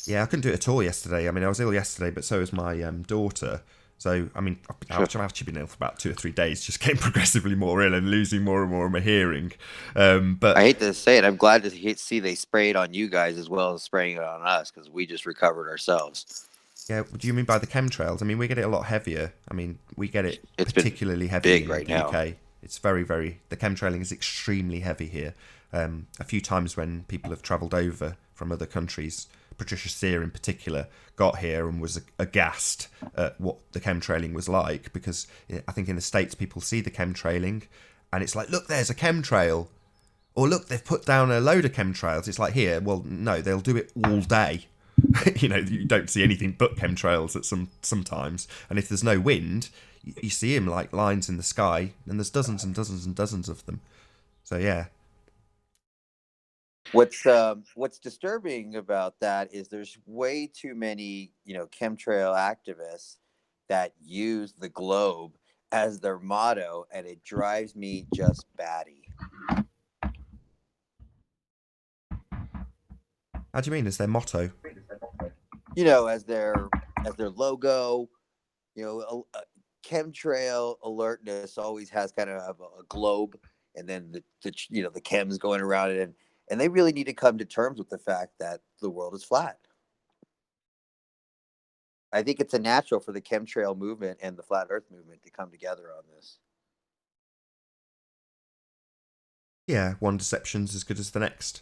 Yeah, I couldn't do it at all yesterday. I mean, I was ill yesterday, but so was my daughter. So, I mean, I've actually been ill for about 2 or 3 days, just getting progressively more ill and losing more and more of my hearing. But
I hate to say it, I'm glad to see they sprayed on you guys as well as spraying it on us, because we just recovered ourselves.
Yeah, what do you mean by the chemtrails? I mean, we get it a lot heavier. I mean, we get it particularly heavy in the UK. It's very, the chemtrailing is extremely heavy here. A few times when people have travelled over from other countries, Patricia Sear in particular got here and was aghast at what the chemtrailing was like, because I think in the States people see the chemtrailing and it's like, look, there's a chemtrail, or look, they've put down a load of chemtrails. It's like, here, well, no, they'll do it all day. You know, you don't see anything but chemtrails at sometimes, and if there's no wind, you see them like lines in the sky, and there's dozens and dozens and dozens of them. So yeah.
What's disturbing about that is there's way too many, chemtrail activists that use the globe as their motto, and it drives me just batty.
How do you mean, as their motto?
As their logo. Chemtrail alertness always has kind of a globe, and then the chems going around it, and they really need to come to terms with the fact that the world is flat. I think it's a natural for the chemtrail movement and the flat Earth movement to come together on this.
Yeah, one deception's as good as the next.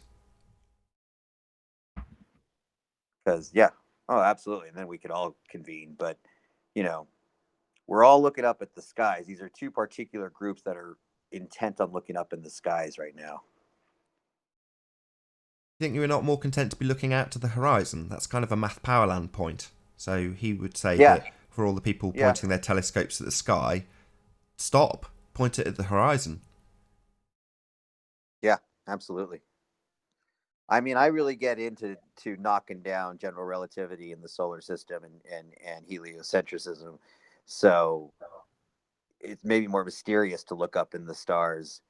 Because oh, absolutely, and then we could all convene. But you know, we're all looking up at the skies. These are two particular groups that are intent on looking up in the skies right now.
Think you were not more content to be looking out to the horizon? That's kind of a Math Powerland point. So he would say
Yeah.
that for all the people
Yeah.
pointing their telescopes at the sky, stop, point it at the horizon.
Yeah, absolutely. I mean, I really get into knocking down general relativity in the solar system and heliocentrism. So it's maybe more mysterious to look up in the stars.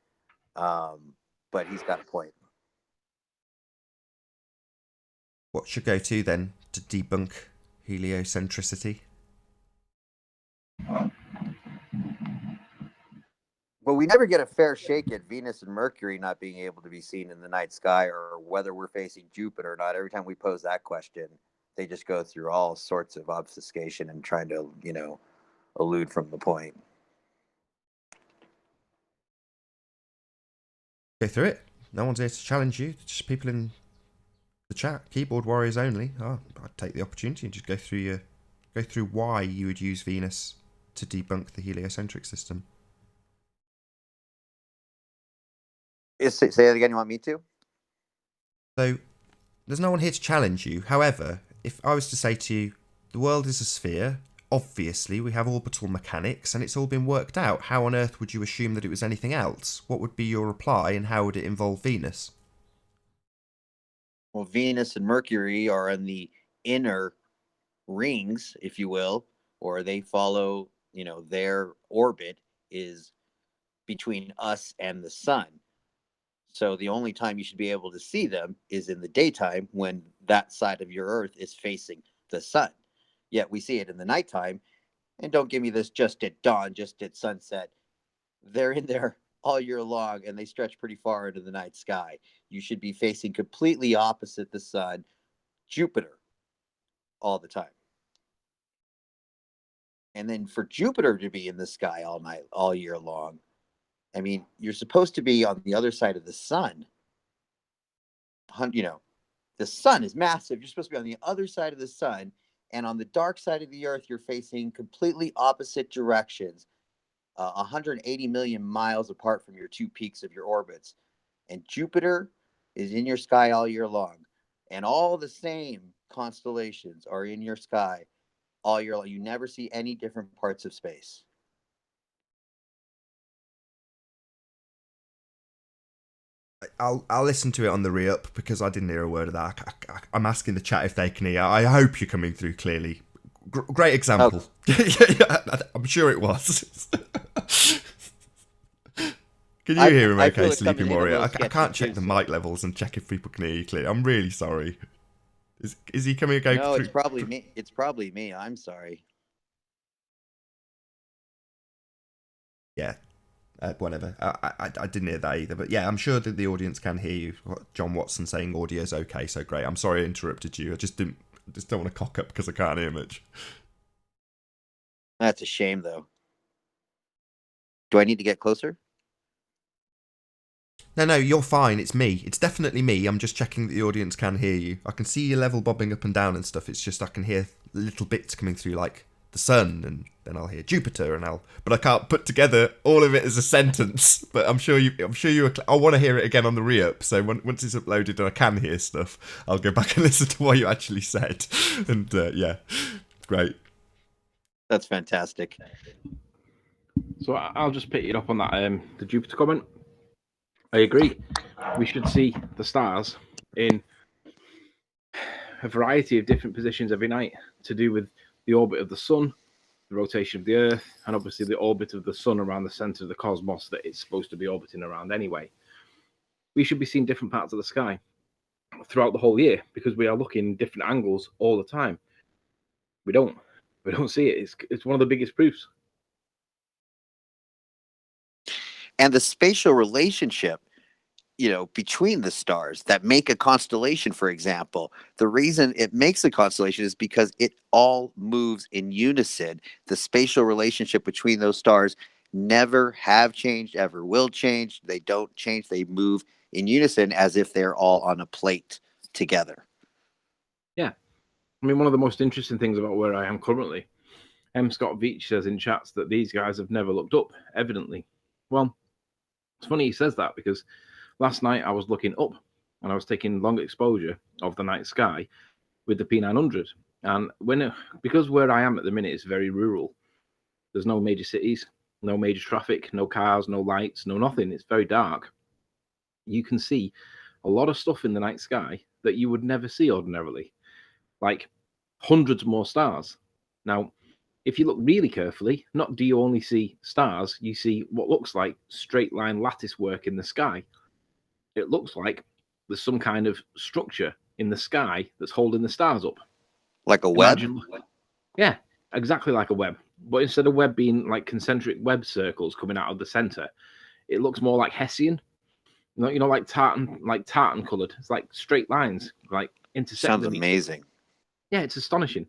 But he's got a point.
What should go to then to debunk heliocentricity?
Well, we never get a fair shake at Venus and Mercury not being able to be seen in the night sky, or whether we're facing Jupiter or not. Every time we pose that question, they just go through all sorts of obfuscation and trying to, elude from the point.
Go through it. No one's here to challenge you. Just people in the chat. Keyboard warriors only. Oh, I'd take the opportunity and just go through why you would use Venus to debunk the heliocentric system.
Say that again. You want me to?
So, there's no one here to challenge you. However, if I was to say to you, the world is a sphere, obviously we have orbital mechanics and it's all been worked out. How on earth would you assume that it was anything else? What would be your reply and how would it involve Venus?
Well, Venus and Mercury are in the inner rings, if you will, or they follow, their orbit is between us and the sun. So the only time you should be able to see them is in the daytime when that side of your Earth is facing the sun. Yet we see it in the nighttime. And don't give me this just at dawn, just at sunset. They're in there all year long and they stretch pretty far into the night sky. You should be facing completely opposite the sun, Jupiter, all the time. And then for Jupiter to be in the sky all night, all year long, I mean, you're supposed to be on the other side of the sun. The sun is massive. You're supposed to be on the other side of the sun. And on the dark side of the earth, you're facing completely opposite directions, 180 million miles apart from your two peaks of your orbits. And Jupiter is in your sky all year long. And all the same constellations are in your sky all year long. You never see any different parts of space.
I'll listen to it on the re-up because I didn't hear a word of that. I'm asking the chat if they can hear. I hope you're coming through clearly. Great example. I'm sure it was. Can you hear him okay, Sleepy Warrior? I can't check the mic levels and check if people can hear you clearly. I'm really sorry. Is he coming okay?
No, it's probably me. It's probably me. I'm sorry.
Yeah. Whatever. I didn't hear that either. But yeah, I'm sure that the audience can hear you. John Watson saying audio's okay, so great. I'm sorry I interrupted you. I just don't want to cock up because I can't hear much.
That's a shame, though. Do I need to get closer?
No, you're fine. It's me. It's definitely me. I'm just checking that the audience can hear you. I can see your level bobbing up and down and stuff. It's just I can hear little bits coming through, like the sun, and then I'll hear Jupiter, but I can't put together all of it as a sentence. But I'm sure you. I want to hear it again on the re-up. So once it's uploaded and I can hear stuff, I'll go back and listen to what you actually said. And yeah, great.
That's fantastic.
So I'll just pick it up on that. The Jupiter comment. I agree. We should see the stars in a variety of different positions every night to do with the orbit of the sun, the rotation of the Earth, and obviously the orbit of the sun around the center of the cosmos that it's supposed to be orbiting around anyway. We should be seeing different parts of the sky throughout the whole year because we are looking different angles all the time. We don't see it. It's one of the biggest proofs.
And the spatial relationship, between the stars that make a constellation, for example, the reason it makes a constellation is because it all moves in unison. The spatial relationship between those stars never have changed, ever will change. They don't change. They move in unison as if they're all on a plate together.
Yeah. I mean, one of the most interesting things about where I am currently, Scott Veach says in chats that these guys have never looked up, evidently. Well, it's funny he says that because last night I was looking up and I was taking long exposure of the night sky with the P900. And because where I am at the minute is very rural, there's no major cities, no major traffic, no cars, no lights, no nothing. It's very dark. You can see a lot of stuff in the night sky that you would never see ordinarily, like hundreds more stars. Now, if you look really carefully, not do you only see stars, you see what looks like straight line lattice work in the sky. It looks like there's some kind of structure in the sky that's holding the stars up.
Like a web?
Yeah, exactly like a web. But instead of web being like concentric web circles coming out of the center, it looks more like Hessian. Like tartan colored. It's like straight lines, like intersecting.
Sounds amazing.
Yeah, it's astonishing.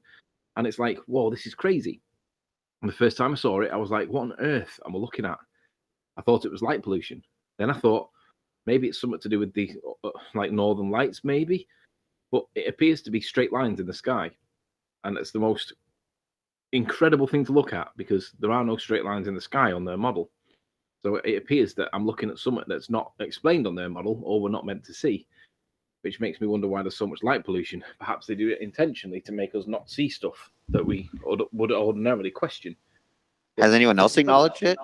And it's like, whoa, this is crazy. And the first time I saw it, I was like, what on earth am I looking at? I thought it was light pollution. Then I thought maybe it's something to do with the like northern lights, maybe. But it appears to be straight lines in the sky. And it's the most incredible thing to look at because there are no straight lines in the sky on their model. So it appears that I'm looking at something that's not explained on their model or we're not meant to see, which makes me wonder why there's so much light pollution. Perhaps they do it intentionally to make us not see stuff that we would ordinarily question.
Has anyone else acknowledged it?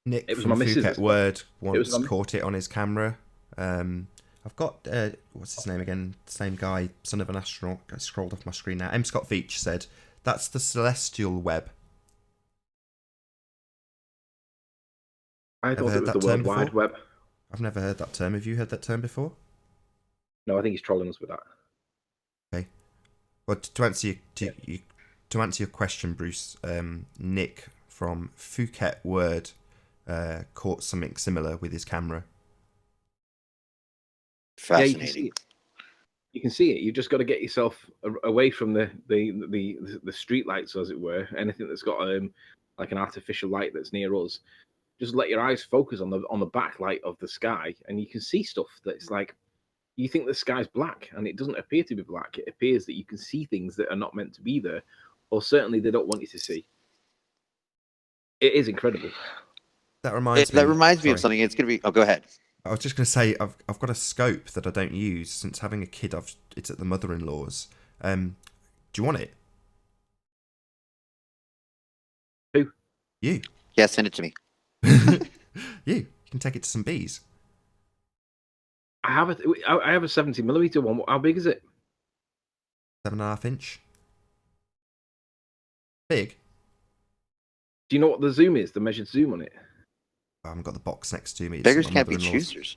Nick
It was
from
my missus.
Phuket Word once caught it on his camera. I've got, what's his name again? Same guy, son of an astronaut. I scrolled off my screen now. Scott Veach said, that's the celestial web.
I thought it was the World Wide Web.
I've never heard that term. Have you heard that term before?
No, I think he's trolling us with that.
Okay. Well, to answer your question, Bruce, Nick from Phuket Word caught something similar with his camera.
Fascinating.
Yeah, you can see it. You've just got to get yourself away from the street lights, as it were. Anything that's got like an artificial light that's near us. Just let your eyes focus on the backlight of the sky, and you can see stuff that's like you think the sky's black, and it doesn't appear to be black. It appears that you can see things that are not meant to be there, or certainly they don't want you to see. It is incredible.
That reminds me
of something. It's gonna be. Oh, go ahead.
I was just going to say I've got a scope that I don't use since having a kid. It's at the mother-in-law's. Do you want it?
Who?
You.
Yeah, send it to me.
You can take it to some bees.
I have a 70mm one. How big is it?
7.5 inch. Big.
Do you know what the zoom is? The measured zoom on it.
I haven't got the box next to me.
Beggars can't be choosers.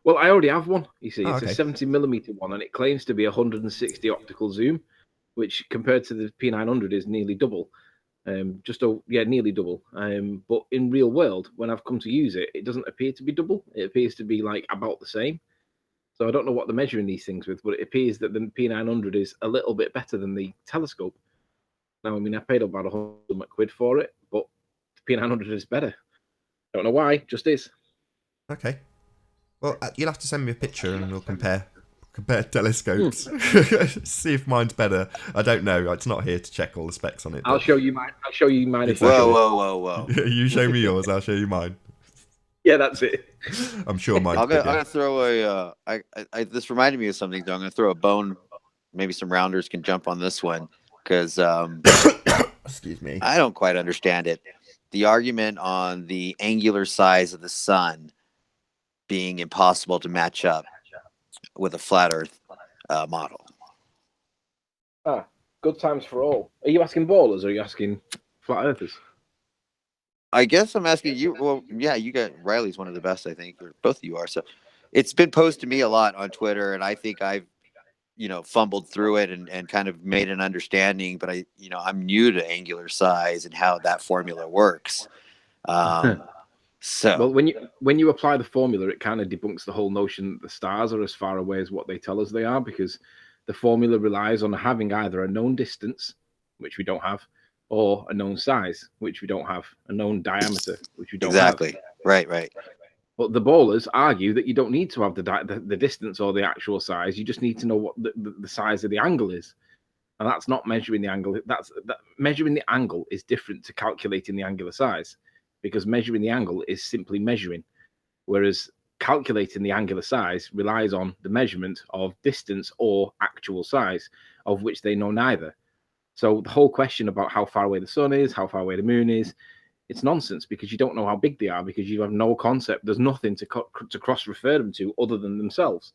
Well, I already have one. You see, it's
okay.
a 70mm one, and it claims to be 160 optical zoom, which compared to the P900 is nearly double. Nearly double. But in real world, when I've come to use it, it doesn't appear to be double. It appears to be like about the same. So I don't know what they're measuring these things with, but it appears that the P900 is a little bit better than the telescope. Now, I mean, I paid about £100 for it, but the P900 is better. Don't know why, just is.
Okay. Well, you'll have to send me a picture and we'll compare telescopes. See if mine's better. I don't know. It's not here to check all the specs on it.
I'll show you mine.
Exactly.
Whoa.
You show me yours. I'll show you mine.
Yeah, that's it.
I'm sure mine's
I'm gonna throw a. This reminded me of something. Though I'm gonna throw a bone. Maybe some rounders can jump on this one because
excuse me.
I don't quite understand it. The argument on the angular size of the sun being impossible to match up with a flat Earth model.
Good times for all. Are you asking ballers or are you asking flat earthers?
I guess I'm asking you. Well, yeah, you got Riley's one of the best, I think, or both of you are. So it's been posed to me a lot on Twitter, and I think I've, fumbled through it and kind of made an understanding. But I'm new to angular size and how that formula works. So,
well, when you apply the formula, it kind of debunks the whole notion that the stars are as far away as what they tell us they are, because the formula relies on having either a known distance, which we don't have, or a known size, which we don't have, a known diameter, which we don't have.
Exactly. Right.
But the ballers argue that you don't need to have the distance or the actual size. You just need to know what the size of the angle is, and that's not measuring the angle. Measuring the angle is different to calculating the angular size, because measuring the angle is simply measuring, whereas calculating the angular size relies on the measurement of distance or actual size, of which they know neither. So the whole question about how far away the sun is, how far away the moon is, it's nonsense, because you don't know how big they are, because you have no concept. There's nothing to cross refer them to other than themselves.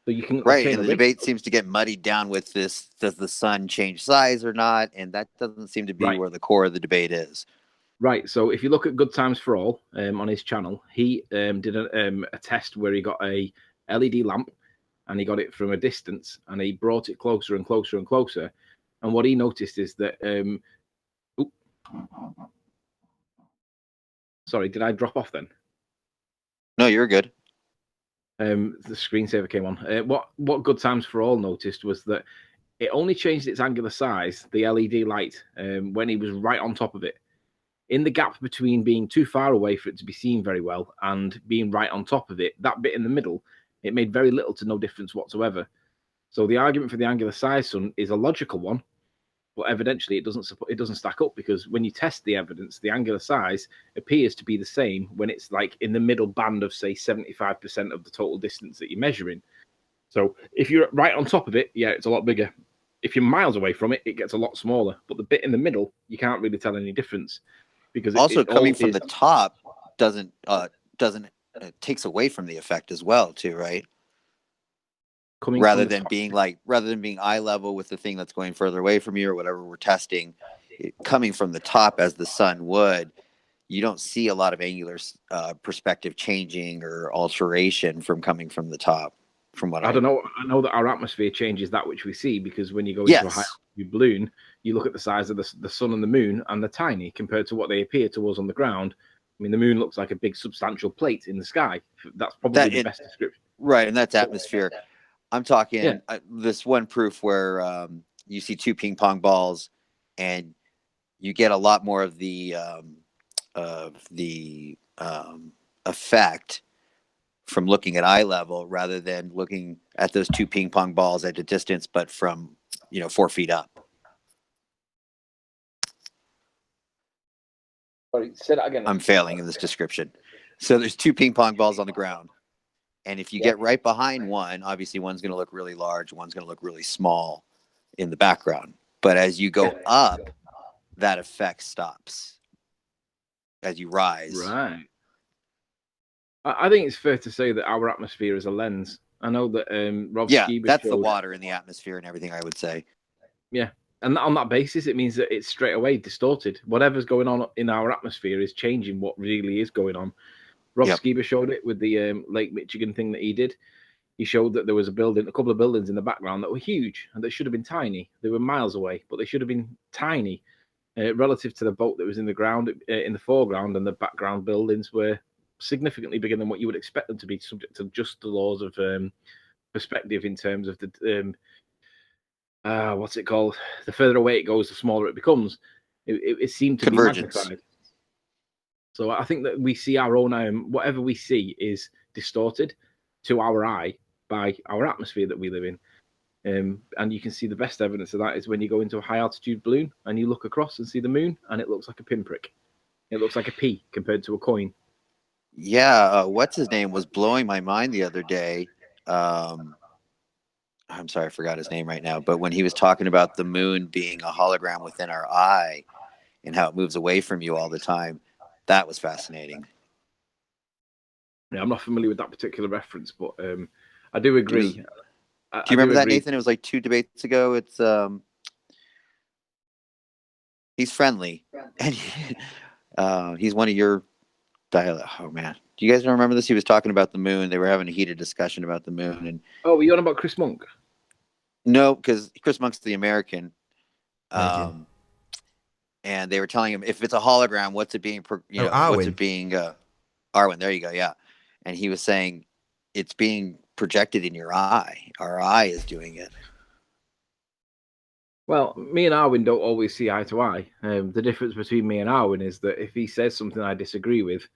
So you can
Right.
obtain
And
a
the
rate.
debate seems to get muddied down with this: does the sun change size or not? And that doesn't seem to be
Right.
where the core of the debate is.
Right. So if you look at Good Times for All on his channel, he did a test where he got a LED lamp, and he got it from a distance, and he brought it closer and closer and closer. And what he noticed is that, sorry, did I drop off then?
No, you're good.
The screensaver came on. What Good Times for All noticed was that it only changed its angular size, the LED light, when he was right on top of it. In the gap between being too far away for it to be seen very well and being right on top of it, that bit in the middle, it made very little to no difference whatsoever. So the argument for the angular size sun is a logical one, but evidently it doesn't stack up, because when you test the evidence, the angular size appears to be the same when it's like in the middle band of, say, 75% of the total distance that you're measuring. So if you're right on top of it, yeah, it's a lot bigger. If you're miles away from it, it gets a lot smaller. But the bit in the middle, you can't really tell any difference, because
Also,
it all
coming from
is
the top doesn't takes away from the effect as well, too, right?
coming from the top.
Rather than being eye level with the thing that's going further away from you or whatever we're testing, coming from the top as the sun would, you don't see a lot of angular perspective changing or alteration from coming from the top. From what
I don't know. I know that our atmosphere changes that which we see, because when you go into a high
Yes.
altitude balloon, you look at the size of the sun and the moon, and they're tiny compared to what they appear to us on the ground. I mean, the moon looks like a big substantial plate in the sky. That's probably the best description.
Right, and that's atmosphere. I'm
Yeah.
talking this one proof where you see two ping pong balls, and you get a lot more of the effect from looking at eye level rather than looking at those two ping pong balls at a distance, but from 4 feet up.
Sorry, say that again.
I'm failing in this description. So there's two ping pong balls on the ground. And if you get right behind one, obviously one's going to look really large, one's going to look really small in the background. But as you go up, that effect stops as you rise.
Right. I think it's fair to say that our atmosphere is a lens. I know that Rob Skiba
that's
showed
the water in the atmosphere and everything, I would say.
Yeah. And on that basis, it means that it's straight away distorted. Whatever's going on in our atmosphere is changing what really is going on. Rob Skiba showed it with the Lake Michigan thing that he did. He showed that there was a couple of buildings in the background that were huge and that should have been tiny. They were miles away, but they should have been tiny relative to the boat that was in the ground, in the foreground, and the background buildings were significantly bigger than what you would expect them to be, subject to just the laws of perspective in terms of the what's it called? The further away it goes, the smaller it becomes. It seemed to be magnified. So I think that we see our own whatever we see is distorted to our eye by our atmosphere that we live in. And you can see the best evidence of that is when you go into a high altitude balloon and you look across and see the moon, and it looks like a pinprick. It looks like a pea compared to a coin.
Yeah, what's his name was blowing my mind the other day. I'm sorry, I forgot his name right now. But when he was talking about the moon being a hologram within our eye and how it moves away from you all the time, that was fascinating.
Yeah, I'm not familiar with that particular reference, but I do agree.
Do you remember that, Nathan? It was like 2 debates ago. It's he's friendly, and he's one of your dialect. Oh man, do you guys remember this? He was talking about the moon. They were having a heated discussion about the moon, and
were you on about Chris Monk?
No, because Chris Monk's the American. And they were telling him, if it's a hologram, what's it being? What's it being? Arwen, there you go. Yeah, and he was saying it's being projected in your eye. Our eye is doing it.
Well, me and Arwin don't always see eye to eye. The difference between me and Arwin is that if he says something I disagree with,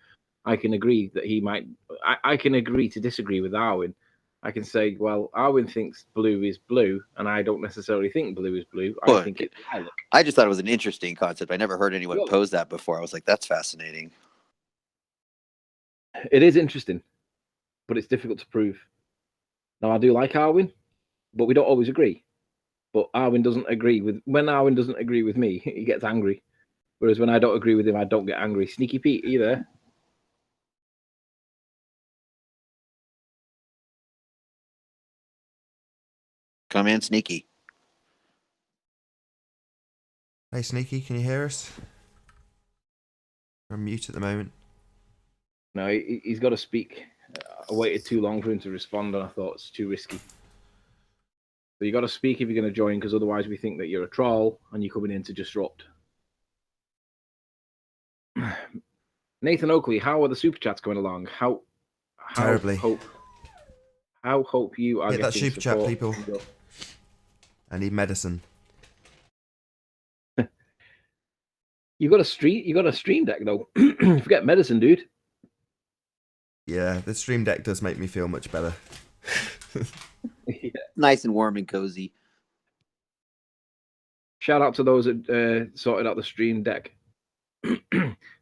I can agree that he might. I can agree to disagree with Arwin. I can say, well, Arwin thinks blue is blue, and I don't necessarily think blue is blue. I
Well,
think it's lilac.
I just thought it was an interesting concept. I never heard anyone
Well,
pose that before. I was like, that's fascinating.
it is interesting, but it's difficult to prove. Now, I do like Arwin, but we don't always agree. But Arwin doesn't agree with when Arwin doesn't agree with me, he gets angry. Whereas when I don't agree with him, I don't get angry. Sneaky Pete, are you there?
Come in sneaky.
Hey, Sneaky, can you hear us? We're on mute at the moment.
No, he's got to speak. I waited too long for him to respond, and I thought it's too risky. So you got to speak if you're going to join, because otherwise we think that you're a troll and you're coming in to disrupt. Nathan Oakley, how are the super chats going along? How
Terribly.
hope you are
Hit that
getting
super chat,
support
people.
from your-
I need medicine.
You got a stream deck though. Forget medicine, dude.
Yeah, the Stream Deck does make me feel much better.
Yeah.
Nice and warm and cozy.
Shout out to those that sorted out the stream deck.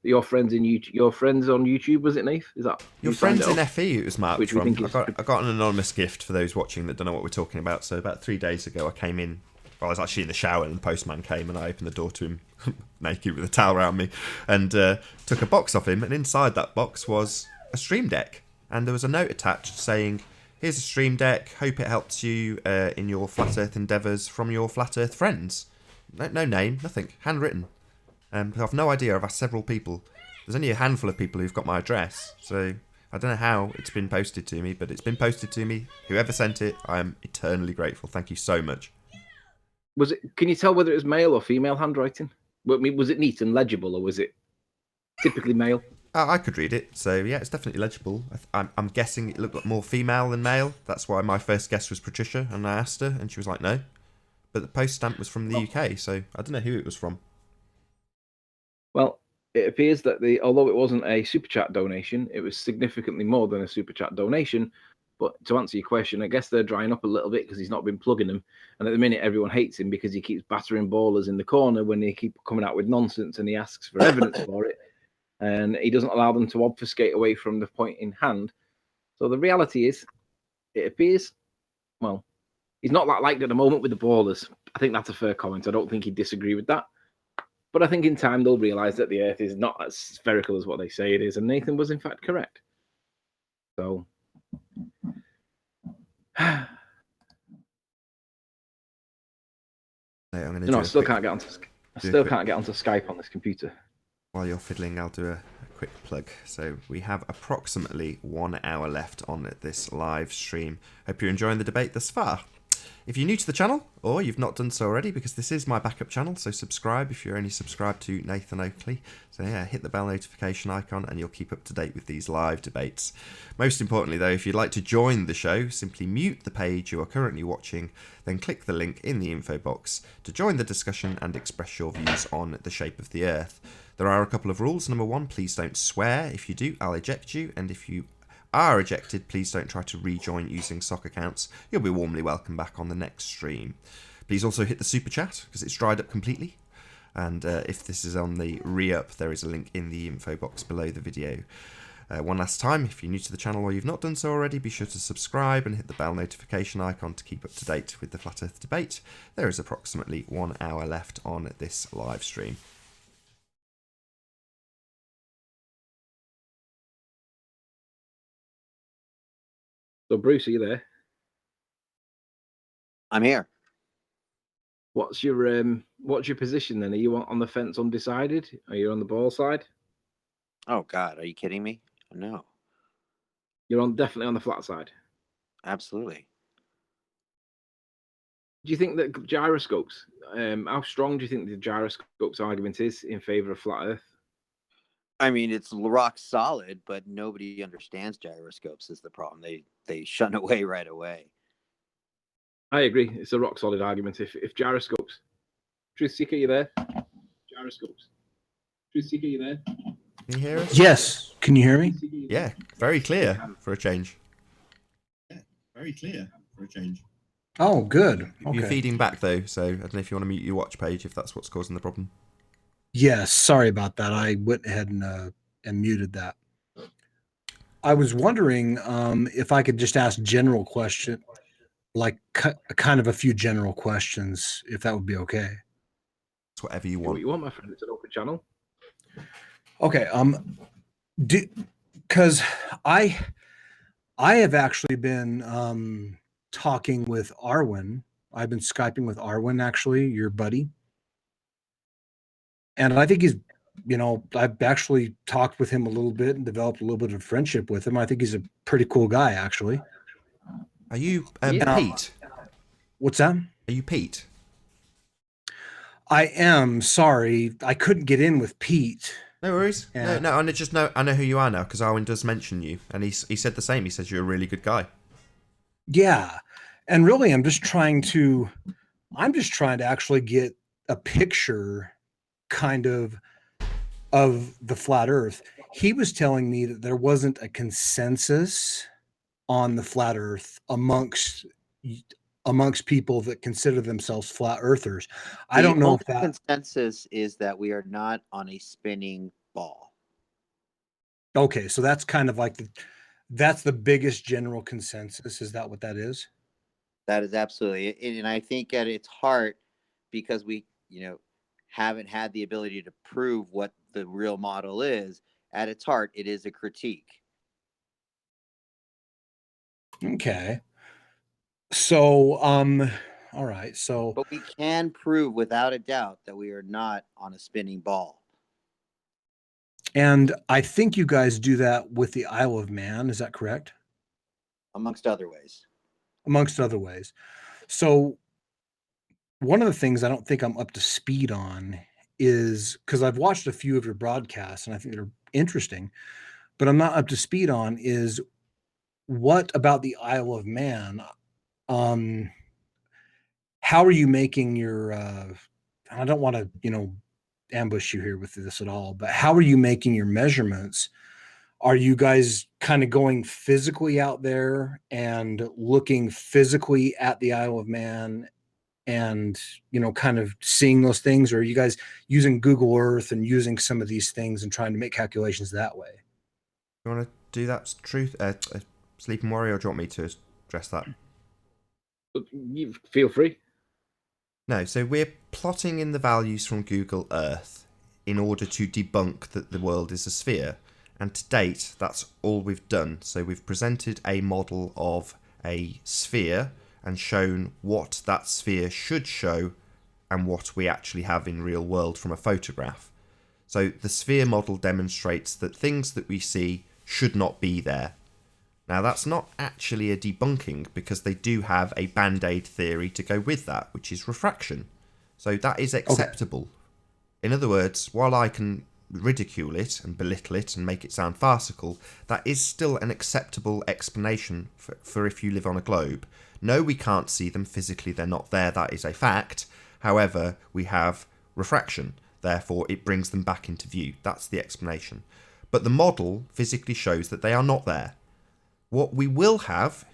Your friends in YouTube, your friends on YouTube, was it, Nath? Is that
Your
you signed
friends
it
in
up?
FE it was marked
Which we
from.
think is-
I got an anonymous gift for those watching that don't know what we're talking about. So about 3 days ago, I came in. I was actually in the shower and the postman came and I opened the door to him naked with a towel around me and took a box off him. And inside that box was a Stream Deck. And there was a note attached saying, "Here's a Stream Deck. Hope it helps you in your flat Earth endeavours from your flat Earth friends." No name, nothing, handwritten. I've no idea. I've asked several people. There's only a handful of people who've got my address, so I don't know how it's been posted to me, but it's been posted to me. Whoever sent it, I am eternally grateful. Thank you so much.
Was it? Can you tell whether it was male or female handwriting? Was it neat and legible, or was it typically male?
I could read it, so yeah, it's definitely legible. I'm guessing it looked like more female than male. That's why my first guess was Patricia, and I asked her, and she was like, no. But the post stamp was from the UK, so I don't know who it was from.
Well, it appears that although it wasn't a super chat donation, it was significantly more than a super chat donation. But to answer your question, I guess they're drying up a little bit because he's not been plugging them. And at the minute, everyone hates him because he keeps battering ballers in the corner when they keep coming out with nonsense and he asks for evidence for it. And he doesn't allow them to obfuscate away from the point in hand. So the reality is, it appears, well, he's not that liked at the moment with the ballers. I think that's a fair comment. I don't think he'd disagree with that. But I think in time they'll realise that the Earth is not as spherical as what they say it is, and Nathan was in fact correct. So,
I'm gonna
I still can't get onto. I still can't get onto Skype on this computer.
While you're fiddling, I'll do a quick plug. So we have approximately 1 hour left on this live stream. Hope you're enjoying the debate thus far. If you're new to the channel, or you've not done so already, because this is my backup channel, so subscribe if you're only subscribed to Nathan Oakley. So yeah, hit the bell notification icon and you'll keep up to date with these live debates. Most importantly though, if you'd like to join the show, simply mute the page you are currently watching, then click the link in the info box to join the discussion and express your views on the shape of the Earth. There are a couple of rules. Number 1, please don't swear. If you do, I'll eject you, and if you are ejected, please don't try to rejoin using sock accounts. You'll be warmly welcome back on the next stream. Please also hit the super chat because it's dried up completely. And if this is on the re-up, there is a link in the info box below the video. One last time, if you're new to the channel or you've not done so already, be sure to subscribe and hit the bell notification icon to keep up to date with the Flat Earth debate. There is approximately 1 hour left on this live stream.
So, Bruce, are you there?
I'm here.
What's your position then? Are you on the fence, undecided? Are you on the ball side?
Oh God, are you kidding me? No,
You're definitely on the flat side.
absolutely.
Do you think that gyroscopes? How strong do you think the gyroscopes argument is in favour of flat Earth?
I mean, it's rock solid, but nobody understands gyroscopes is the problem. They shun away right away.
I agree. It's a rock solid argument. If gyroscopes Truth Seeker, you there? Gyroscopes. Truth Seeker, you there?
Can you hear us?
Yes. Can you hear me?
Yeah, very clear for a change. Yeah, very clear for a change.
Oh, good. Okay.
You're feeding back though, so I don't know if you want to mute your watch page if that's what's causing the problem.
Yes. Sorry about that. I went ahead and muted that. I was wondering if I could just ask general question, like kind of a few general questions, if that would be okay.
It's whatever you
Do what
want.
you want, my friend. It's an open channel.
Okay. Because I have actually been talking with Arwen. I've been Skyping with Arwen, actually, your buddy. And I think he's, I've actually talked with him a little bit and developed a little bit of friendship with him. I think he's a pretty cool guy, actually.
Are you
Yeah.
Pete?
What's that?
Are you Pete?
I am sorry. I couldn't get in with Pete.
No worries.
Yeah.
No, I know who you are now because Arwen does mention you, and he said the same. He says you're a really good guy.
Yeah. And really, I'm just trying to actually get a picture kind of the flat earth. He was telling me that there wasn't a consensus on the flat earth amongst people that consider themselves flat earthers. I don't know if that
consensus is that we are not on a spinning ball.
Okay, so that's kind of like that's the biggest general consensus. Is that what that is?
That is absolutely, and I think at its heart, because we, haven't had the ability to prove what the real model is, at its heart, it is a critique.
Okay. So, all right. So,
but we can prove without a doubt that we are not on a spinning ball.
And I think you guys do that with the Isle of Man. Is that correct?
Amongst other ways.
Amongst other ways. So, one of the things I don't think I'm up to speed on is because I've watched a few of your broadcasts and I think they're interesting, but I'm not up to speed on is what about the Isle of Man? How are you making your I don't want to, ambush you here with this at all, but how are you making your measurements? Are you guys kind of going physically out there and looking physically at the Isle of Man and, kind of seeing those things? Or are you guys using Google Earth and using some of these things and trying to make calculations that way?
You want to do that, Sleeping Warrior, or do you want me to address that?
You feel free.
No, so we're plotting in the values from Google Earth in order to debunk that the world is a sphere. And to date, that's all we've done. So we've presented a model of a sphere and shown what that sphere should show and what we actually have in real world from a photograph. So the sphere model demonstrates that things that we see should not be there. Now, that's not actually a debunking because they do have a band-aid theory to go with that, which is refraction. So that is acceptable. Okay. In other words, while I can ridicule it and belittle it and make it sound farcical, that is still an acceptable explanation for if you live on a globe. No, we can't see them physically, they're not there, that is a fact. However, we have refraction, therefore it brings them back into view. That's the explanation. But the model physically shows that they are not there. What we will have,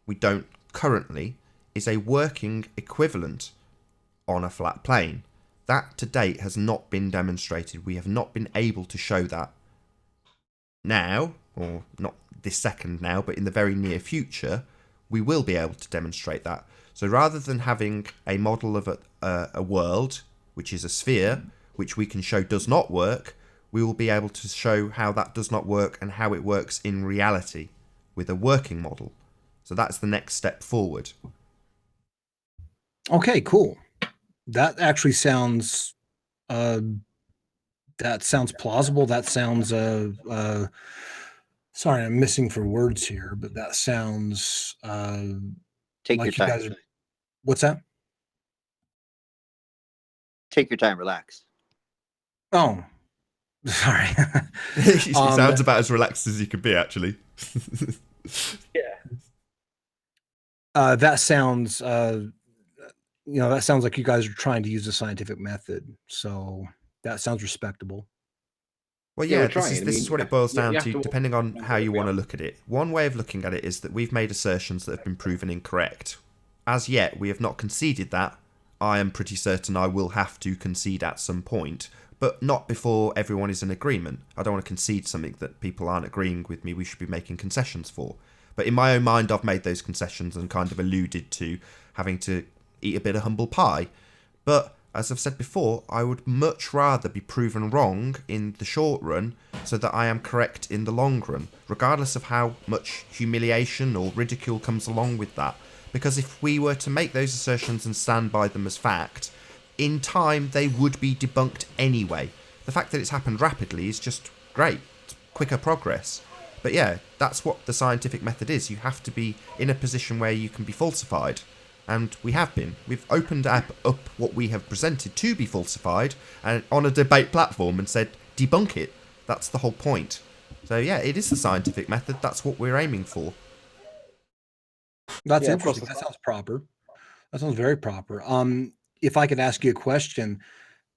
we don't currently, is a working equivalent on a flat plane. That to date has not been demonstrated. We have not been able to show that now, or not this second now, but in the very near future, we will be able to demonstrate that. So rather than having a model of a world, which is a sphere, which we can show does not work, we will be able to show how that does not work and how it works in reality with a working model. So that's the next step forward.
Okay, cool. That actually sounds plausible. That sounds sorry, I'm missing for words here, but that sounds
take
like
your
you
time.
guys are, what's that?
Take your time, relax.
Oh, sorry.
It sounds about as relaxed as you could be, actually.
Yeah.
That sounds that sounds like you guys are trying to use the scientific method. So that sounds respectable.
Well,
Yeah,
yeah,
we're
this
trying.
is
I
this
mean,
is what it boils
you
down
have
to,
to
depending on
understand
how you
where we
want to
are.
look at it. One way of looking at it is that we've made assertions that have been proven incorrect. As yet, we have not conceded that. I am pretty certain I will have to concede at some point, but not before everyone is in agreement. I don't want to concede something that people aren't agreeing with me we should be making concessions for. But in my own mind, I've made those concessions and kind of alluded to having to eat a bit of humble pie. But as I've said before, I would much rather be proven wrong in the short run so that I am correct in the long run, regardless of how much humiliation or ridicule comes along with that. Because if we were to make those assertions and stand by them as fact, in time they would be debunked anyway. The fact that it's happened rapidly is just great. It's quicker progress. But yeah, that's what the scientific method is. You have to be in a position where you can be falsified. And we have been. We've opened up what we have presented to be falsified and on a debate platform and said, debunk it. That's the whole point. So yeah, it is the scientific method. That's what we're aiming for.
That's
Yeah, of course.
interesting. That sounds proper. That sounds very proper. If I could ask you a question,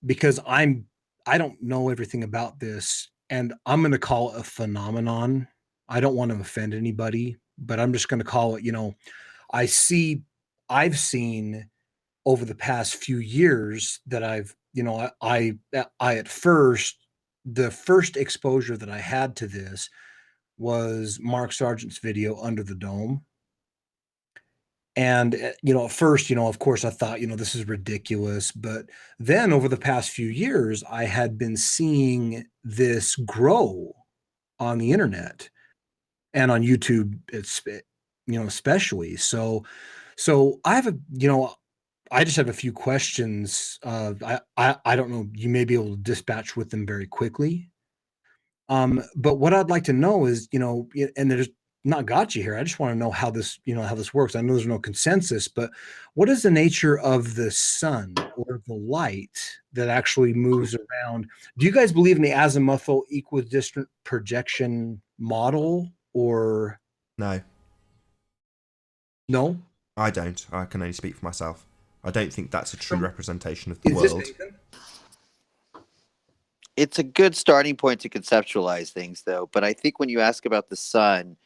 because I don't know everything about this, and I'm going to call it a phenomenon. I don't want to offend anybody, but I'm just going to call it, I see I've seen over the past few years that I at first, the first exposure that I had to this was Mark Sargent's video Under the Dome. And, at first, of course, I thought, this is ridiculous. But then over the past few years, I had been seeing this grow on the internet and on YouTube, especially. So I have I just have a few questions. I don't know. You may be able to dispatch with them very quickly. But what I'd like to know is, and there's not got you here. I just want to know how this works. I know there's no consensus, but what is the nature of the sun or the light that actually moves around? Do you guys believe in the azimuthal equidistant projection model or
No,
no?
I don't. I can only speak for myself. I don't think that's a true
So,
representation of the
Is this
world.
Nathan?
It's a good starting point to conceptualize things, though. But I think when you ask about the sun,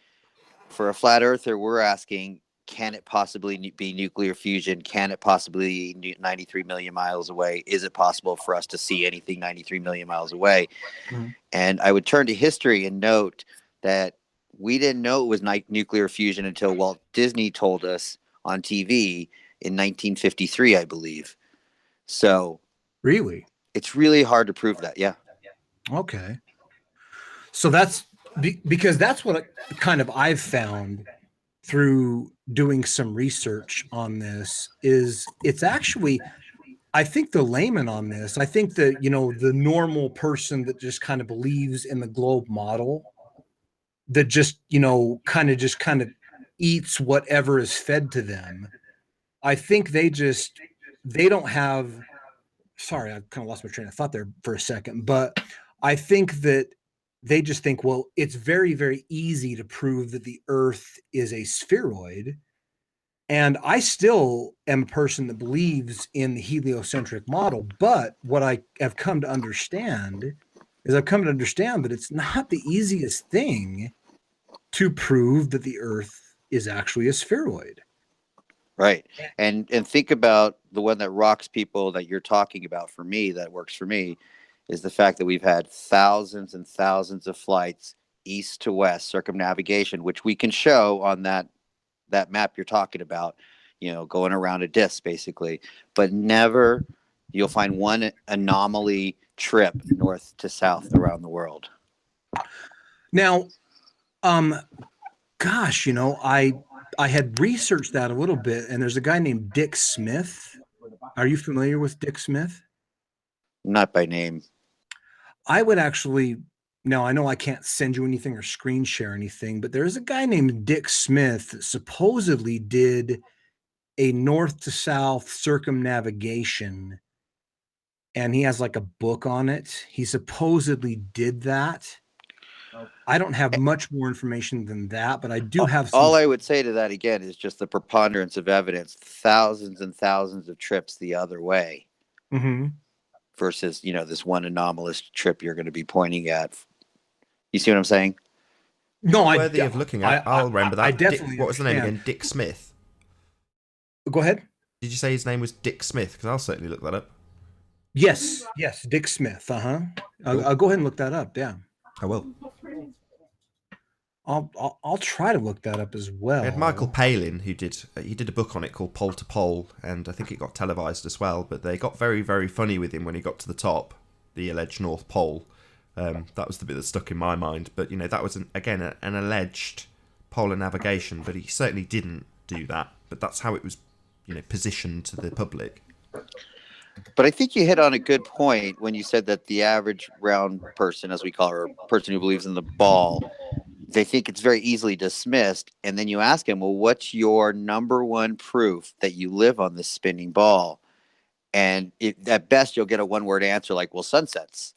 for a flat earther, we're asking, can it possibly be nuclear fusion? Can it possibly be 93 million miles away? Is it possible for us to see anything 93 million miles away?
Mhm.
And I would turn to history and note that we didn't know it was nuclear fusion until Walt Disney told us on TV in 1953, I believe. So
Really?
it's really hard to prove that. Yeah.
Okay. So that's because that's what kind of I've found through doing some research on this is it's actually I think the layman on this, I think that the normal person that just kind of believes in the globe model that just kind of eats whatever is fed to them. I think they don't have sorry, I kind of lost my train of thought there for a second, but I think that they just think, well, it's very, very easy to prove that the Earth is a spheroid. And I still am a person that believes in the heliocentric model. But what I have come to understand is I've come to understand that it's not the easiest thing to prove that the Earth is actually a spheroid.
Right. And think about the one that rocks people that you're talking about for me, that works for me, is the fact that we've had thousands and thousands of flights east to west circumnavigation, which we can show on that map you're talking about, going around a disk basically, but never you'll find one anomaly trip north to south around the world.
Now, um, gosh, I had researched that a little bit, and there's a guy named Dick Smith. Are you familiar with Dick Smith?
Not by name.
I would actually now I know I can't send you anything or screen share anything, but there's a guy named Dick Smith that supposedly did a north to south circumnavigation, and he has like a book on it. He supposedly did that. I don't have much more information than that, but I do have some.
All I would say to that again is just the preponderance of evidence, thousands and thousands of trips the other way
Mhm.
versus, this one anomalous trip you're going to be pointing at. You see what I'm saying?
No,
Worthy of looking at. I'll remember that.
I definitely
What was the name
understand.
again? Dick Smith.
Go ahead.
Did you say his name was Dick Smith? Because I'll certainly look that up.
Yes, Dick Smith.
Cool.
I'll go ahead and look that up. Yeah,
I will.
I'll try to look that up as well.
We had Michael Palin who did a book on it called Pole to Pole, and I think it got televised as well. But they got very, very funny with him when he got to the top, the alleged North Pole. That was the bit that stuck in my mind. But that was an alleged polar navigation, but he certainly didn't do that. But that's how it was, positioned to the public.
But I think you hit on a good point when you said that the average round person, as we call her, person who believes in the ball, they think it's very easily dismissed. And then you ask them, well, what's your number one proof that you live on this spinning ball? And at best, you'll get a one-word answer like, well, sunsets.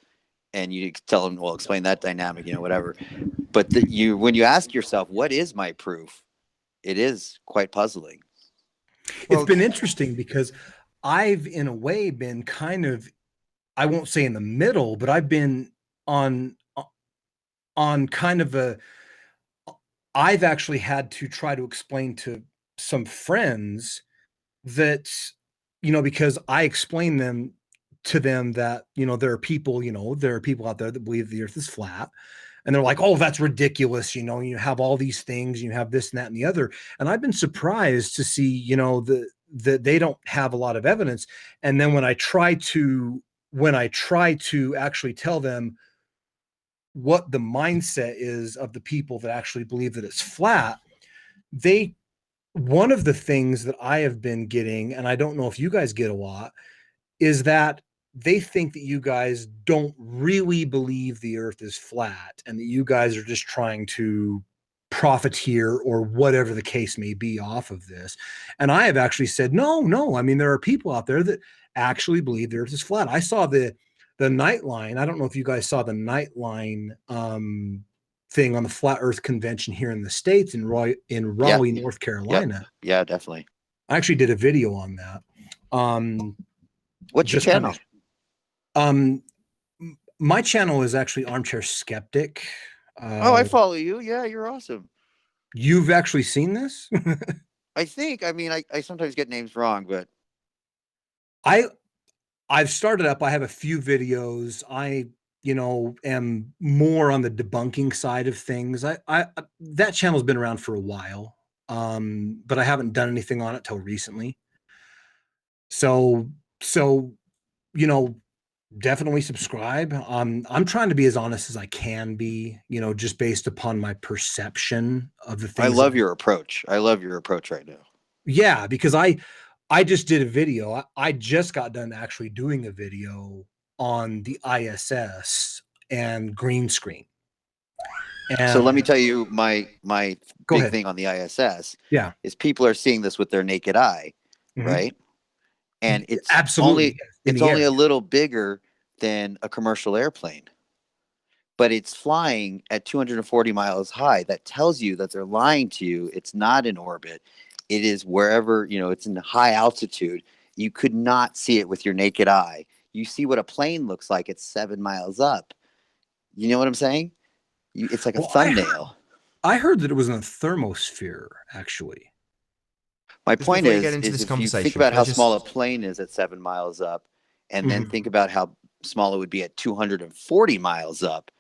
And you tell them, well, explain that dynamic, whatever. But when you ask yourself, what is my proof? It is quite puzzling.
It's been interesting because I've, in a way, been kind of, I won't say in the middle, but I've been on kind of I've actually had to try to explain to some friends that, because I explain to them that, there are people out there that believe the earth is flat. And they're like, oh, that's ridiculous. You have all these things, you have this and that and the other. And I've been surprised to see, that they don't have a lot of evidence. And then when I try to actually tell them what the mindset is of the people that actually believe that it's flat, one of the things that I have been getting, and I don't know if you guys get a lot, is that they think that you guys don't really believe the earth is flat and that you guys are just trying to profiteer or whatever the case may be off of this. And I have actually said, no. I mean, there are people out there that actually believe the earth is flat. I saw the Nightline. I don't know if you guys saw the Nightline thing on the Flat Earth Convention here in the States in Raleigh, North Carolina.
Yep. Yeah, definitely.
I actually did a video on that.
What's your channel?
My channel is actually Armchair Skeptic.
I follow you. Yeah, you're awesome.
You've actually seen this?
I think. I mean, I sometimes get names wrong, but
I've started up. I have a few videos. I am more on the debunking side of things. That channel's been around for a while, but I haven't done anything on it till recently. So definitely subscribe. I'm trying to be as honest as I can be, just based upon my perception of the things.
I love your approach. I love your approach right now.
Yeah, because I just did a video. I just got done actually doing a video on the ISS and green screen. And
so let me tell you my big
ahead.
thing on the ISS.
Yeah,
is people are seeing this with their naked eye, right? And it's
absolutely
only a little bigger than a commercial airplane, but it's flying at 240 miles high. That tells you that they're lying to you. It's not in orbit. It is wherever, it's in high altitude. You could not see it with your naked eye. You see what a plane looks like at 7 miles up. You know what I'm saying? It's like a thumbnail.
I heard that it was in a thermosphere, actually.
My point is if you think about how small a plane is at 7 miles up, and then think about how small it would be at 240 miles up,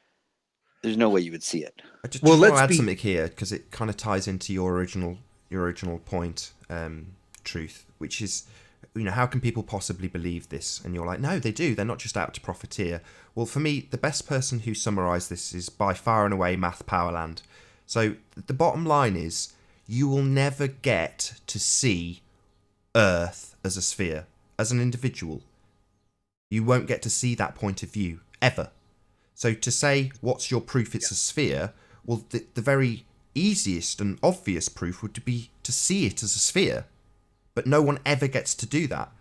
there's no way you would see it.
I just want to add something here because it kind of ties into your original point, Truth, which is, how can people possibly believe this? And you're like, no, they do. They're not just out to profiteer. Well, for me, the best person who summarised this is by far and away Math Powerland. So the bottom line is, you will never get to see Earth as a sphere, as an individual. You won't get to see that point of view, ever. So to say, what's your proof it's a sphere? Well, the very easiest and obvious proof would be to see it as a sphere. But no one ever gets to do that.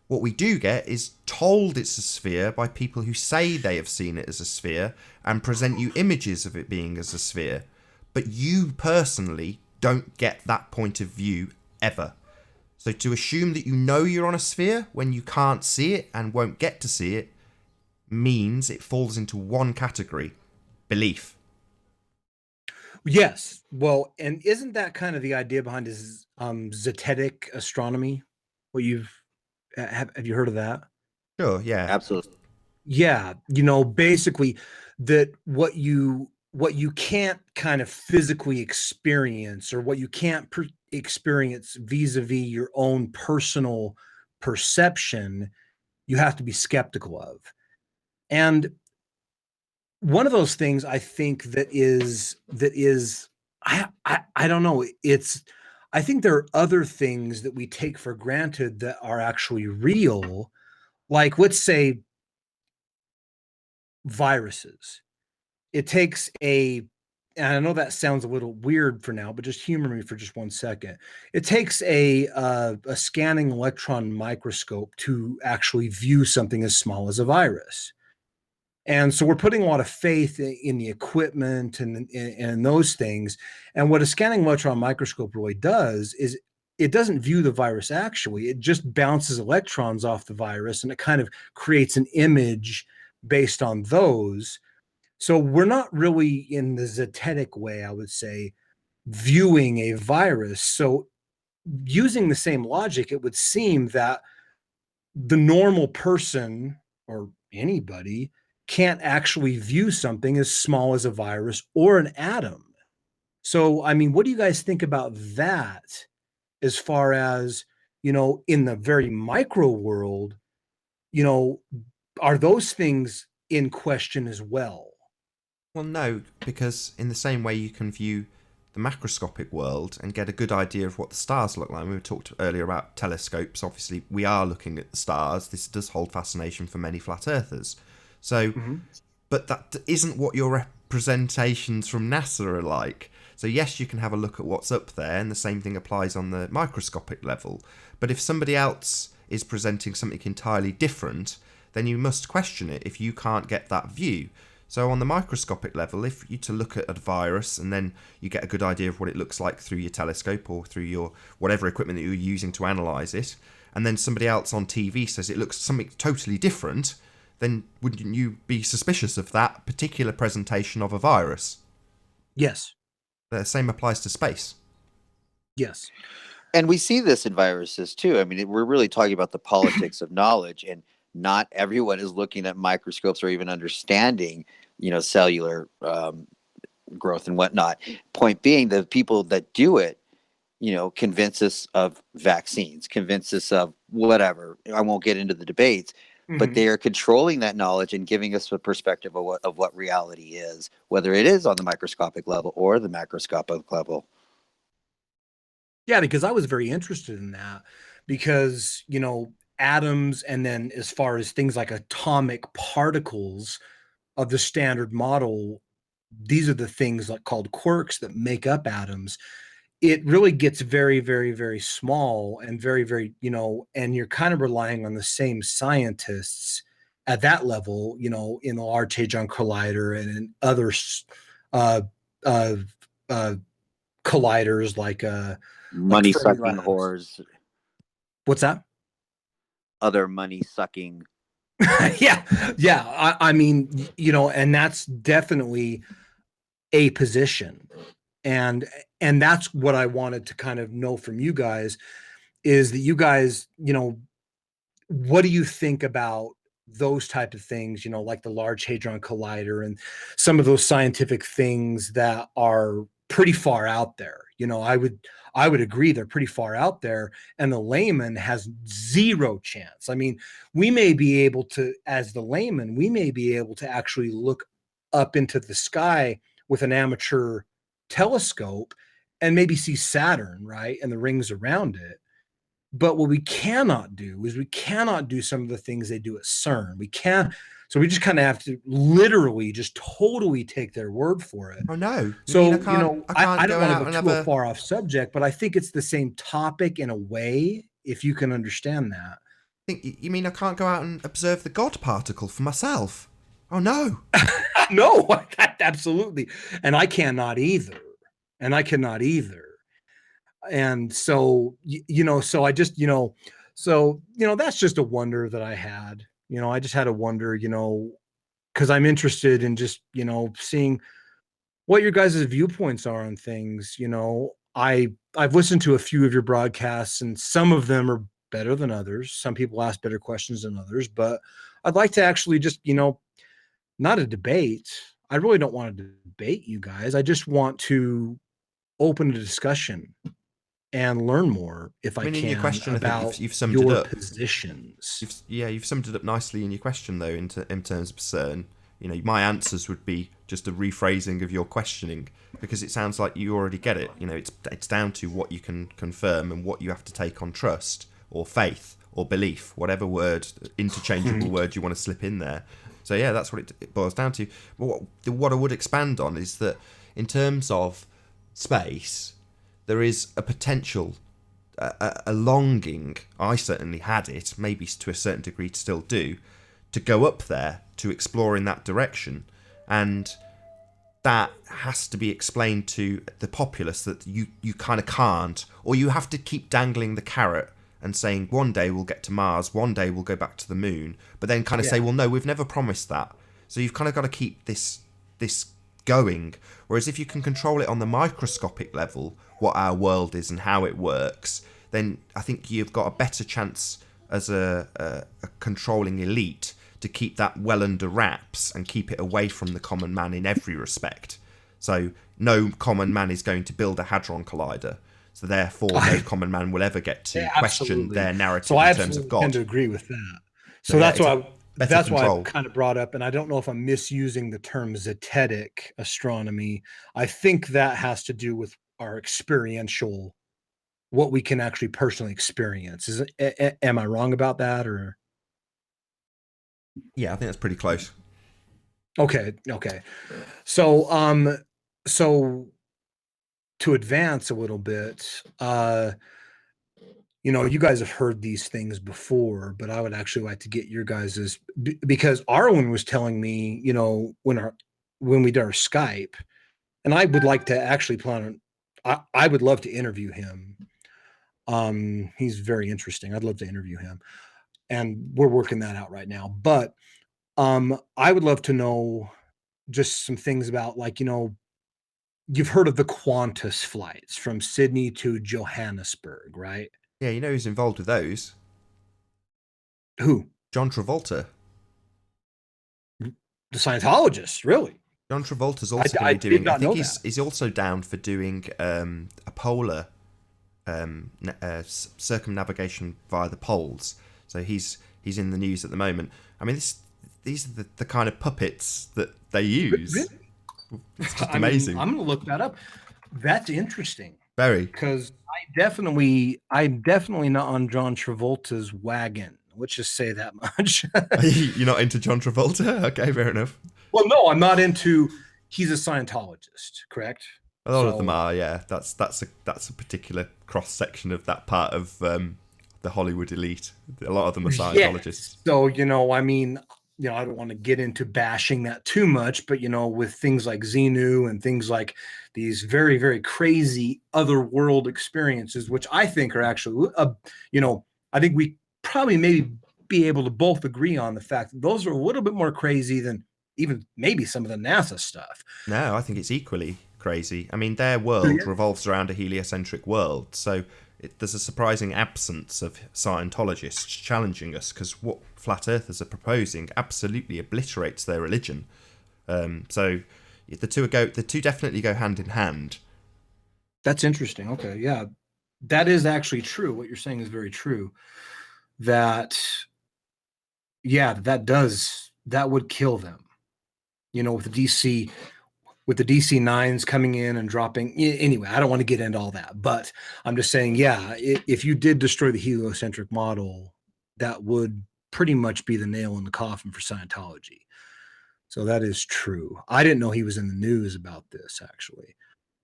What we do get is told it's a sphere by people who say they have seen it as a sphere and present you images of it being as a sphere. But you personally don't get that point of view ever. So to assume that you know you're on a sphere when you can't see it and won't get to see it means it falls into one category: belief.
Yes. Well, and isn't that kind of the idea behind this zetetic astronomy? What have you heard of that?
Sure, yeah.
Absolutely.
Yeah, basically that what you can't kind of physically experience, or what you can't experience vis-a-vis your own personal perception, you have to be skeptical of. And one of those things I think that is I don't know, I think there are other things that we take for granted that are actually real, like, let's say, viruses. It takes and I know that sounds a little weird for now, but just humor me for just 1 second. It takes a scanning electron microscope to actually view something as small as a virus. And so we're putting a lot of faith in the equipment and those things. And what a scanning electron microscope really does is it doesn't view the virus actually. It just bounces electrons off the virus, and it kind of creates an image based on those. So we're not really, in the zetetic way, I would say, viewing a virus. So using the same logic, it would seem that the normal person, or anybody, can't actually view something as small as a virus or an atom. So, I mean, what do you guys think about that, as far as, in the very micro world, you know, are those things in question as well?
Well, no, because in the same way you can view the macroscopic world and get a good idea of what the stars look like. We talked earlier about telescopes. Obviously, we are looking at the stars. This does hold fascination for many flat earthers. So, but that isn't what your representations from NASA are like. So yes, you can have a look at what's up there, and the same thing applies on the microscopic level. But if somebody else is presenting something entirely different, then you must question it if you can't get that view. So on the microscopic level, if you to look at a virus and then you get a good idea of what it looks like through your telescope or through your whatever equipment that you're using to analyse it, and then somebody else on TV says it looks something totally different, then wouldn't you be suspicious of that particular presentation of a virus?
Yes.
The same applies to space.
Yes.
And we see this in viruses too. I mean, we're really talking about the politics of knowledge, and not everyone is looking at microscopes or even understanding, cellular growth and whatnot. Point being, the people that do it, convince us of vaccines, convince us of whatever. I won't get into the debates, but they are controlling that knowledge and giving us a perspective of what reality is, whether it is on the microscopic level or the macroscopic level.
Yeah, because I was very interested in that, because, atoms, and then as far as things like atomic particles of the standard model, these are the things like called quarks that make up atoms. It really gets very, very, very small and very, very, and you're kind of relying on the same scientists at that level, in the Large Hadron Collider and in other uh, uh, uh, colliders like
Money
Fermi
sucking
Labs.
whores,
What's that?
other money sucking.
Yeah, yeah. I mean, and that's definitely a position, and that's what I wanted to kind of know from you guys, is that you guys, what do you think about those type of things, like the Large Hadron Collider and some of those scientific things that are pretty far out there? I would agree they're pretty far out there, and the layman has zero chance. I mean, we may be able to, as the layman, we may be able to actually look up into the sky with an amateur telescope and maybe see Saturn, right, and the rings around it. But what we cannot do is we cannot do some of the things they do at CERN. We can't. So we just kind of have to literally just totally take their word for it.
Oh no!
So,
I can't.
I don't
go
want
out
to go
and
too
have a.
far off subject, but I think it's the same topic in a way, if you can understand that.
You mean I can't go out and observe the God particle for myself? Oh no.
No, absolutely. And I cannot either. And I cannot either. And so, so I just, that's just a wonder that I had. I just had a wonder, because I'm interested in just, seeing what your guys' viewpoints are on things. I've listened to a few of your broadcasts, and some of them are better than others. Some people ask better questions than others, but I'd like to actually just, not a debate. I really don't want to debate you guys. I just want to open a discussion and learn more, if I
In your
can,
question, I
about
think you've summed it
your
up.
positions.
You've summed it up nicely in your question, though, in terms of CERN. My answers would be just a rephrasing of your questioning, because it sounds like you already get it. It's down to what you can confirm and what you have to take on trust or faith or belief, whatever word, interchangeable word you want to slip in there. So yeah, that's what it boils down to. But what I would expand on is that in terms of space, there is a potential, a longing. I certainly had it, maybe to a certain degree still do, to go up there, to explore in that direction. And that has to be explained to the populace, that you kind of can't, or you have to keep dangling the carrot and saying one day we'll get to Mars, one day we'll go back to the moon, but then kind of say, well, no, we've never promised that. So you've kind of got to keep this going. Whereas if you can control it on the microscopic level, what our world is and how it works, then I think you've got a better chance as a controlling elite to keep that well under wraps and keep it away from the common man in every respect. So no common man is going to build a hadron collider. So therefore, no common man will ever get to question their narrative in terms of God.
I tend to agree with that. So that's why I kind of brought up, and I don't know if I'm misusing the term zetetic astronomy. I think that has to do with our experiential, what we can actually personally experience. Am I wrong about that, or?
Yeah, I think that's pretty close.
Okay. So, so to advance a little bit, you guys have heard these things before, but I would actually like to get your guys's, because Arwen was telling me, when we did our Skype, and I would like to actually plan on, I would love to interview him. He's very interesting. I'd love to interview him, and we're working that out right now. But I would love to know just some things about, like, you've heard of the Qantas flights from Sydney to Johannesburg, right?
Yeah, who's involved with those?
Who?
John Travolta.
The Scientologist, really?
John Travolta's also going to be doing.
I think
he's also down for doing a polar circumnavigation via the poles. So he's in the news at the moment. I mean, these are the kind of puppets that they use.
Really?
It's just amazing.
I'm going to look that up. That's interesting.
Very.
Because I'm definitely not on John Travolta's wagon. Let's just say that much.
You're not into John Travolta? Okay, fair enough.
Well, no, I'm not into. He's a Scientologist, correct?
A lot of them are, yeah. That's a particular cross section of that part of the Hollywood elite. A lot of them are Scientologists.
Yeah. So I mean, I don't want to get into bashing that too much, but with things like Xenu and things like these very, very crazy other world experiences, which I think are actually, I think we probably maybe be able to both agree on the fact that those are a little bit more crazy than even maybe some of the NASA stuff.
No, I think it's equally crazy. I mean, their world revolves around a heliocentric world, so there's a surprising absence of Scientologists challenging us, because what flat earthers are proposing absolutely obliterates their religion. So the two definitely go hand in hand.
That's interesting. Okay, yeah, that is actually true. What you're saying is very true. That would kill them. With the DC-9s coming in and dropping. Anyway, I don't want to get into all that, but I'm just saying, if you did destroy the heliocentric model, that would pretty much be the nail in the coffin for Scientology. So that is true. I didn't know he was in the news about this, actually.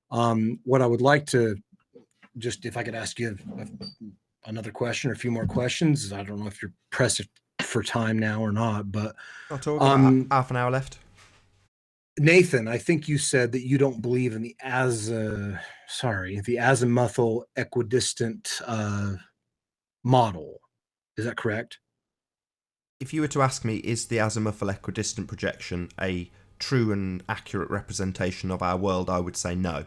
What I would like to just, if I could ask you another question or a few more questions. I don't know if you're pressed for time now or not, but
Not all. About half an hour left.
Nathan, I think you said that you don't believe in the azimuthal equidistant model. Is that correct?
If you were to ask me, is the azimuthal equidistant projection a true and accurate representation of our world, I would say no.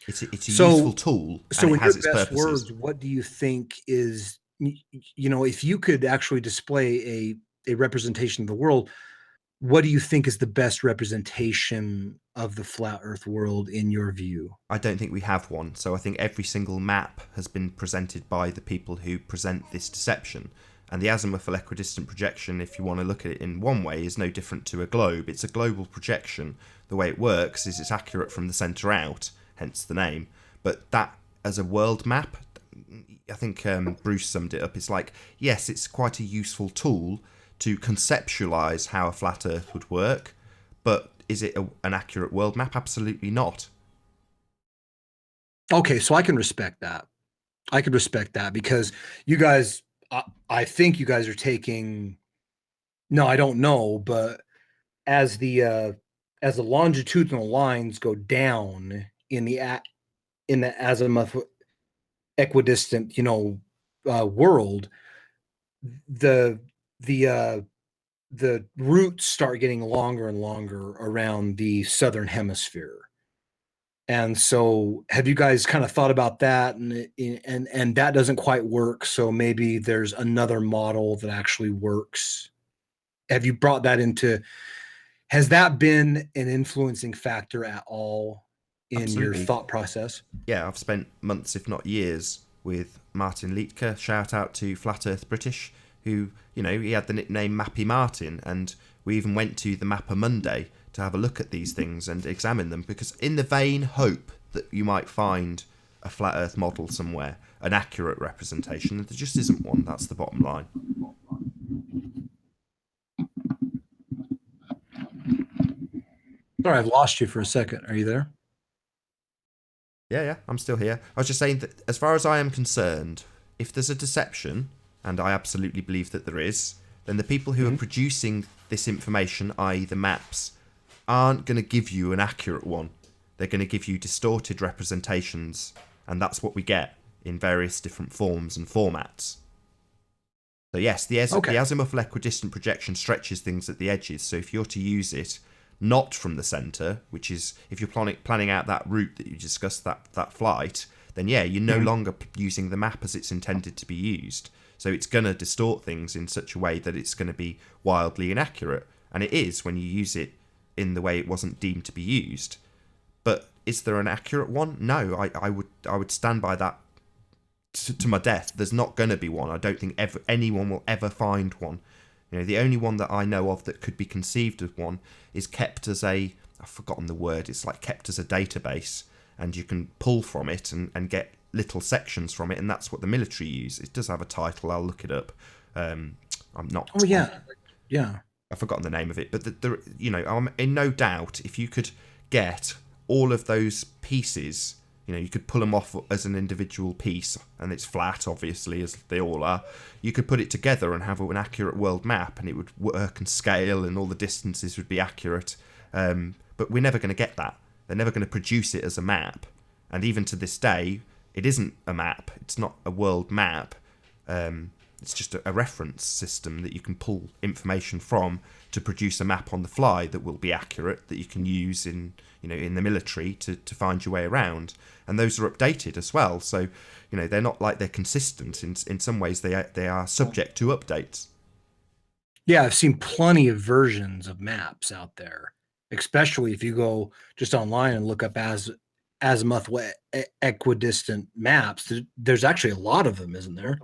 It's a useful tool, and it has its purposes.
Words, what do you think is, if you could actually display a representation of the world, what do you think is the best representation of the flat Earth world in your view?
I don't think we have one. So I think every single map has been presented by the people who present this deception. And the azimuthal equidistant projection, if you want to look at it in one way, is no different to a globe. It's a global projection. The way it works is it's accurate from the centre out, hence the name. But that, as a world map, I think Bruce summed it up. It's like, yes, it's quite a useful tool to conceptualise how a flat Earth would work, but is it an accurate world map? Absolutely not.
Okay, so I can respect that. Because you guys, I think you guys are taking, no, I don't know, but as the longitudinal lines go down in the azimuth equidistant, world, the roots start getting longer and longer around the southern hemisphere. And so have you guys kind of thought about that, and that doesn't quite work, so maybe there's another model that actually works? Have you brought that into, has that been an influencing factor at all in
Absolutely.
your thought process?
Yeah, I've spent months, if not years, with Martin Liedtke, shout out to Flat Earth British, who, he had the nickname Mappy Martin, and we even went to the Mapper Monday to have a look at these things and examine them, because in the vain hope that you might find a flat Earth model somewhere, an accurate representation, there just isn't one. That's the bottom line.
Sorry, I've lost you for a second. Are you there?
Yeah, I'm still here. I was just saying that as far as I am concerned, if there's a deception, and I absolutely believe that there is, then the people who are producing this information, i.e. the maps, aren't going to give you an accurate one. They're going to give you distorted representations, and that's what we get in various different forms and formats. So yes, the azimuthal equidistant projection stretches things at the edges, so if you're to use it not from the centre, which is, if you're planning out that route that you discussed, that flight, then yeah, you're no longer using the map as it's intended to be used. So it's going to distort things in such a way that it's going to be wildly inaccurate. And it is when you use it in the way it wasn't deemed to be used. But is there an accurate one? No, I would stand by that to my death. There's not going to be one. I don't think anyone will ever find one. The only one that I know of that could be conceived as one is kept as I've forgotten the word, it's like kept as a database, and you can pull from it and get little sections from it, and that's what the military use. It does have a title, I'll look it up. I'm not...
Oh, yeah.
I've forgotten the name of it, but I'm in no doubt if you could get all of those pieces, you could pull them off as an individual piece, and it's flat, obviously, as they all are. You could put it together and have an accurate world map, and it would work and scale, and all the distances would be accurate. But we're never going to get that. They're never going to produce it as a map. And even to this day, it isn't a map. It's not a world map. It's just a reference system that you can pull information from to produce a map on the fly that will be accurate, that you can use in the military to find your way around. And those are updated as well. So, they're not like they're consistent. In some ways, they are subject to updates.
Yeah, I've seen plenty of versions of maps out there, especially if you go just online and look up azimuth equidistant maps. There's actually a lot of them, isn't there?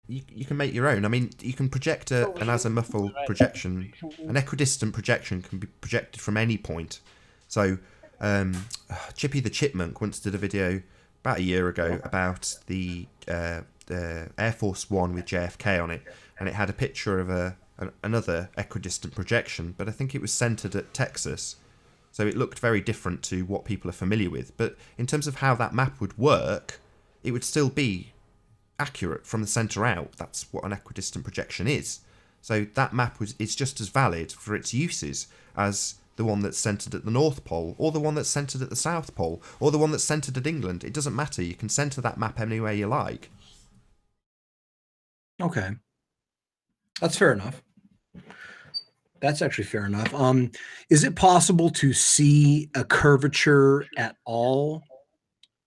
You can make your own. I mean, you can project an azimuthal projection. An equidistant projection can be projected from any point. So, Chippy the Chipmunk once did a video about a year ago about the Air Force One with JFK on it, and it had a picture of another equidistant projection, but I think it was centered at Texas. So it looked very different to what people are familiar with. But in terms of how that map would work, it would still be accurate from the centre out. That's what an equidistant projection is. So that map is just as valid for its uses as the one that's centred at the North Pole, or the one that's centred at the South Pole, or the one that's centred at England. It doesn't matter. You can centre that map anywhere you like.
Okay. That's fair enough. That's actually fair enough. Is it possible to see a curvature at all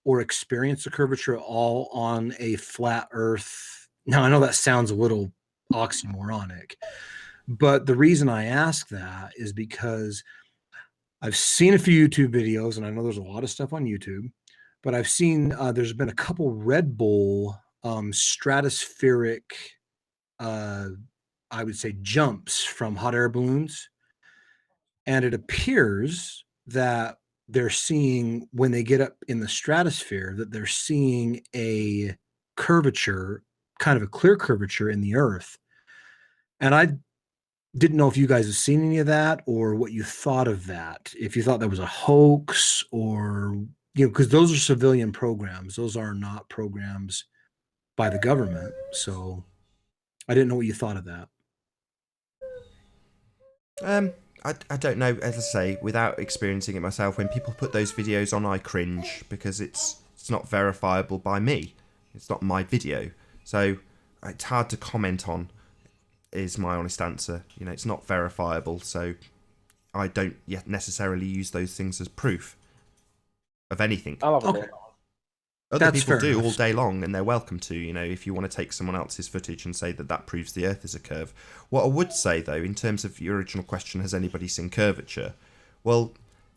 or experience a curvature at all on a flat Earth? Now, I know that sounds a little oxymoronic, but the reason I ask that is because I've seen a few YouTube videos, and I know there's a lot of stuff on YouTube, but I've seen there's been a couple Red Bull stratospheric, I would say, jumps from hot air balloons. And it appears that they're seeing, when they get up in the stratosphere, that they're seeing a curvature, kind of a clear curvature in the Earth. And I didn't know if you guys have seen any of that or what you thought of that. If you thought that was a hoax, or, because those are civilian programs. Those are not programs by the government. So I didn't know what you thought of that.
I don't know, as I say, without experiencing it myself, when people put those videos on, I cringe because it's not verifiable by me. It's not my video. So it's hard to comment on, is my honest answer. It's not verifiable, so I don't yet necessarily use those things as proof of anything.
I'll have a look.
Other
That's
people
fair
do
enough.
all day long, and they're welcome to, if you want to take someone else's footage and say that proves the Earth is a curve. What I would say, though, in terms of your original question, has anybody seen curvature? Well,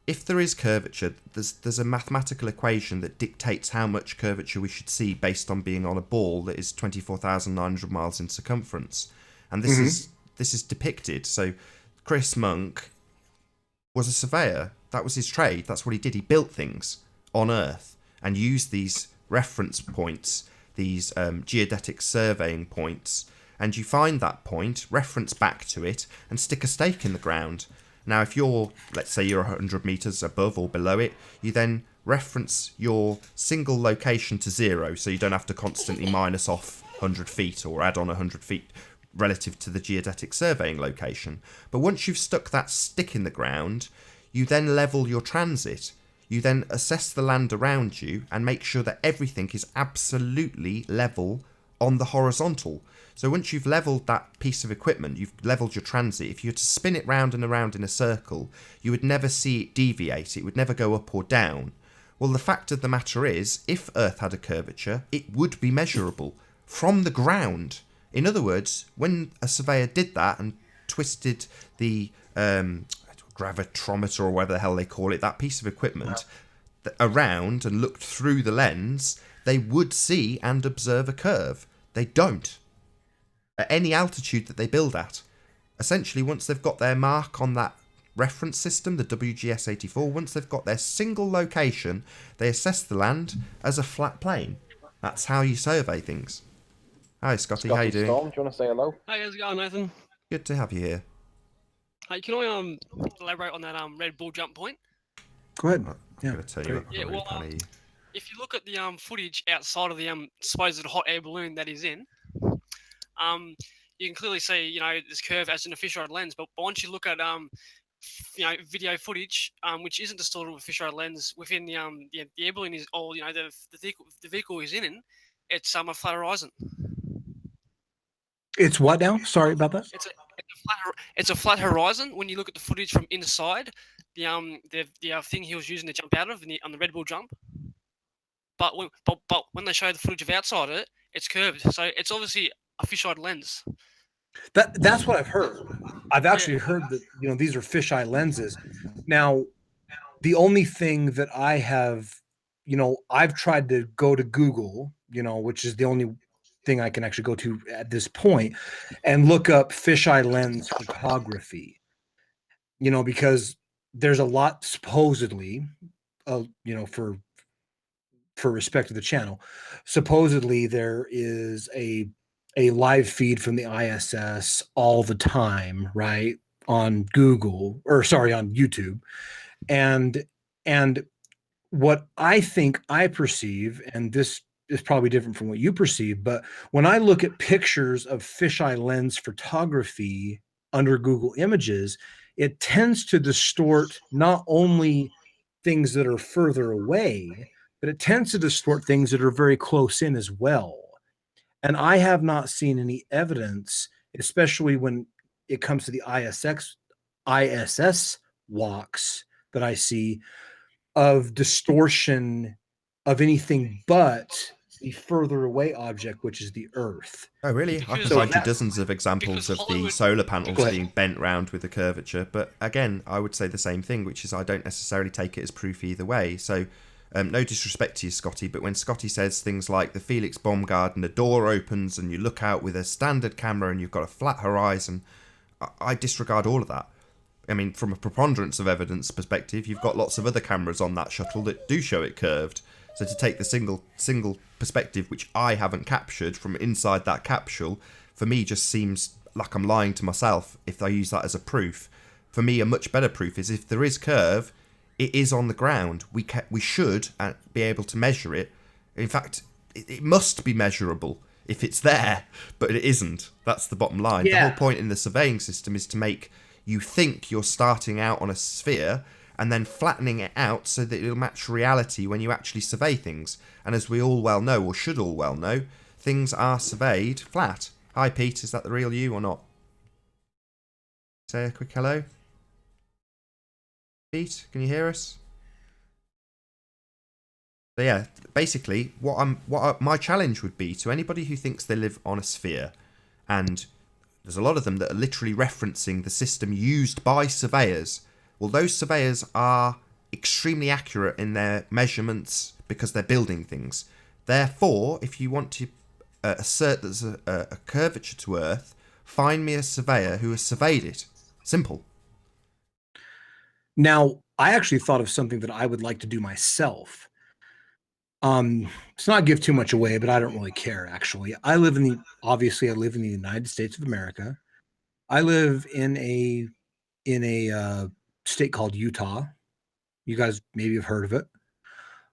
if there is curvature, there's a mathematical equation that dictates how much curvature we should see based on being on a ball that is 24,900 miles in circumference. And this is depicted. So Chris Monk was a surveyor. That was his trade. That's what he did. He built things on Earth and use these reference points, these geodetic surveying points, and you find that point, reference back to it, and stick a stake in the ground. Now, if let's say you're 100 metres above or below it, you then reference your single location to 0, so you don't have to constantly minus off 100 feet or add on 100 feet relative to the geodetic surveying location. But once you've stuck that stick in the ground, you then level your transit. You then assess the land around you and make sure that everything is absolutely level on the horizontal. So once you've leveled that piece of equipment, you've leveled your transit. If you were to spin it round and around in a circle, you would never see it deviate. It would never go up or down. Well, the fact of the matter is, if Earth had a curvature, it would be measurable from the ground. In other words, when a surveyor did that and twisted the gravitometer, or whatever the hell they call it, that piece of equipment, around and looked through the lens, they would see and observe a curve. They don't. At any altitude that they build at. Essentially, once they've got their mark on that reference system, the WGS-84, once they've got their single location, they assess the land as a flat plane. That's how you survey things. Hi, Scotty, how you doing?
Storm, do you want to say hello?
Hey, how's it going, Nathan?
Good to have you here.
Hey, can I elaborate on that Red Bull jump point?
Go ahead.
I'm
Yeah.
going to turn you up.
Yeah,
I really
well,
can't hear you.
if you look at the footage outside of the supposed hot air balloon that is in, you can clearly see this curve as an fisheye lens. But once you look at video footage, which isn't distorted with fisheye lens within the air balloon is all the vehicle is in, it's a flat horizon.
It's what now? Sorry about that.
It's a flat horizon. When you look at the footage from inside, the thing he was using to jump out of on the Red Bull jump. But when they show the footage of outside it, it's curved. So it's obviously a fisheye lens.
That's what I've heard. I've actually heard that these are fisheye lenses. Now, the only thing that I have, I've tried to go to Google, which is the only thing I can actually go to at this point, and look up fisheye lens photography. Because there's a lot supposedly, for respect to the channel, supposedly there is a live feed from the ISS all the time, right? On YouTube. And what I think I perceive, and this is probably different from what you perceive, but when I look at pictures of fisheye lens photography under Google Images, it tends to distort not only things that are further away, but it tends to distort things that are very close in as well. And I have not seen any evidence, especially when it comes to the ISS walks that I see, of distortion of anything but the further away object, which is the Earth.
Oh, really? I can
Because-
find you
that-
dozens of examples
because
of the
Hollywood-
solar panels
Go ahead.
being bent round with the curvature. But again, I would say the same thing, which is I don't necessarily take it as proof either way. So, no disrespect to you, Scotty, but when Scotty says things like the Felix Baumgarten, a door opens and you look out with a standard camera and you've got a flat horizon, I disregard all of that. I mean, from a preponderance of evidence perspective, you've got lots of other cameras on that shuttle that do show it curved. So to take the single perspective, which I haven't captured from inside that capsule, for me just seems like I'm lying to myself if I use that as a proof. For me, a much better proof is if there is curve, it is on the ground. We should be able to measure it. In fact, it must be measurable if it's there, but it isn't. That's the bottom line.
Yeah.
The whole point in the surveying system is to make you think you're starting out on a sphere and then flattening it out so that it'll match reality when you actually survey things. And as we all well know, or should all well know, things are surveyed flat. Hi, Pete, is that the real you or not? Say a quick hello. Pete, can you hear us? So yeah, basically, my challenge would be to anybody who thinks they live on a sphere, and there's a lot of them that are literally referencing the system used by surveyors. Well, those surveyors are extremely accurate in their measurements because they're building things. Therefore, if you want to assert there's a curvature to Earth, find me a surveyor who has surveyed it. Simple.
Now, I actually thought of something that I would like to do myself. Let's not give too much away, but I don't really care, actually. Obviously I live in the United States of America. I live in a state called Utah. You guys maybe have heard of it.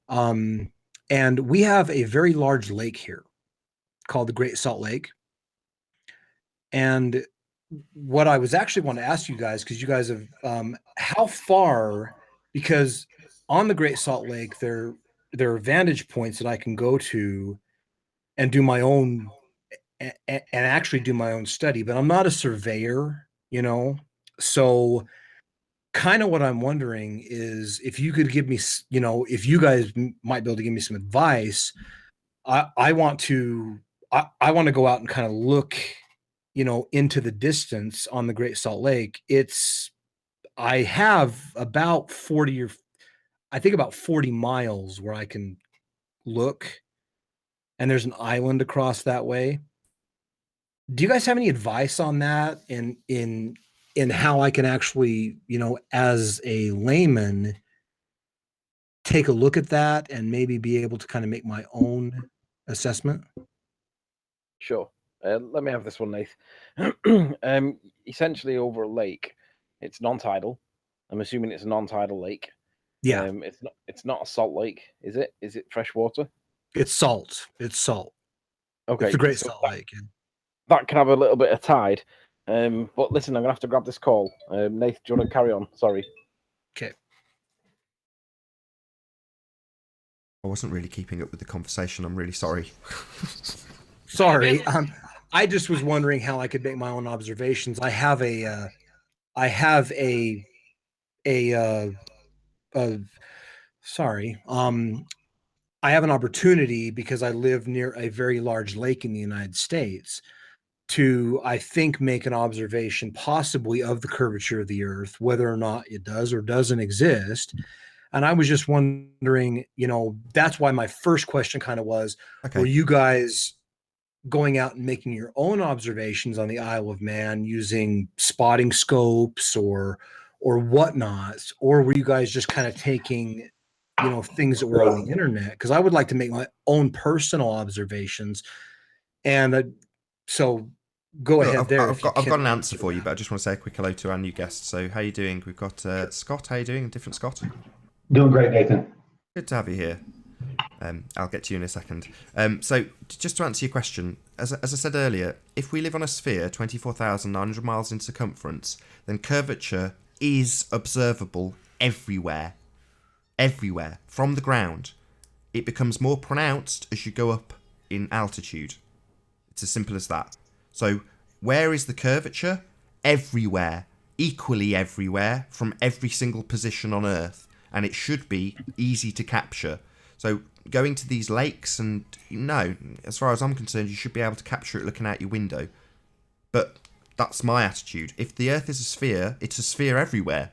And we have a very large lake here called the Great Salt Lake. And what I was actually want to ask you guys, because you guys have, how far, because on the Great Salt Lake, there are vantage points that I can go to and do my own, and actually do my own study, but I'm not a surveyor, so kind of what I'm wondering is if you could give me, if you guys might be able to give me some advice. I want to go out and kind of look, into the distance on the Great Salt Lake. I have about 40 miles where I can look, and there's an island across that way. Do you guys have any advice on that in how I can actually, as a layman, take a look at that and maybe be able to kind of make my own assessment?
Sure. Let me have this one, Nath. Essentially, over a lake, it's non-tidal. I'm assuming it's a non-tidal lake.
Yeah,
It's not a salt lake, is it? Is it fresh water?
it's salt. It's salt.
Okay.
It's the Great
so
Salt Lake. Yeah.
that can have a little bit of tide. But listen, I'm gonna have to grab this call. Nath, do you want to carry on? Sorry.
Okay.
I wasn't really keeping up with the conversation. I'm really sorry.
Sorry. I just was wondering how I could make my own observations. I have an opportunity because I live near a very large lake in the United States to, I think, make an observation possibly of the curvature of the Earth, whether or not it does or doesn't exist. And I was just wondering, that's why my first question kind of was,
Okay.
were you guys going out and making your own observations on the Isle of Man using spotting scopes or whatnot, or were you guys just kind of taking, things that were on the internet? Because I would like to make my own personal observations, and so go
Look,
ahead there.
I've got an answer for you, but I just want to say a quick hello to our new guest. So how you doing? We've got Scott. How you doing? Different Scott.
Doing great, Nathan.
Good to have you here. I'll get to you in a second. So, just to answer your question, as I said earlier, if we live on a sphere 24,900 miles in circumference, then curvature is observable everywhere. Everywhere. From the ground. It becomes more pronounced as you go up in altitude. It's as simple as that. So, where is the curvature? Everywhere. Equally everywhere, from every single position on Earth. And it should be easy to capture. So, going to these lakes, and no, as far as I'm concerned, you should be able to capture it looking out your window. But that's my attitude. If the Earth is a sphere, it's a sphere everywhere.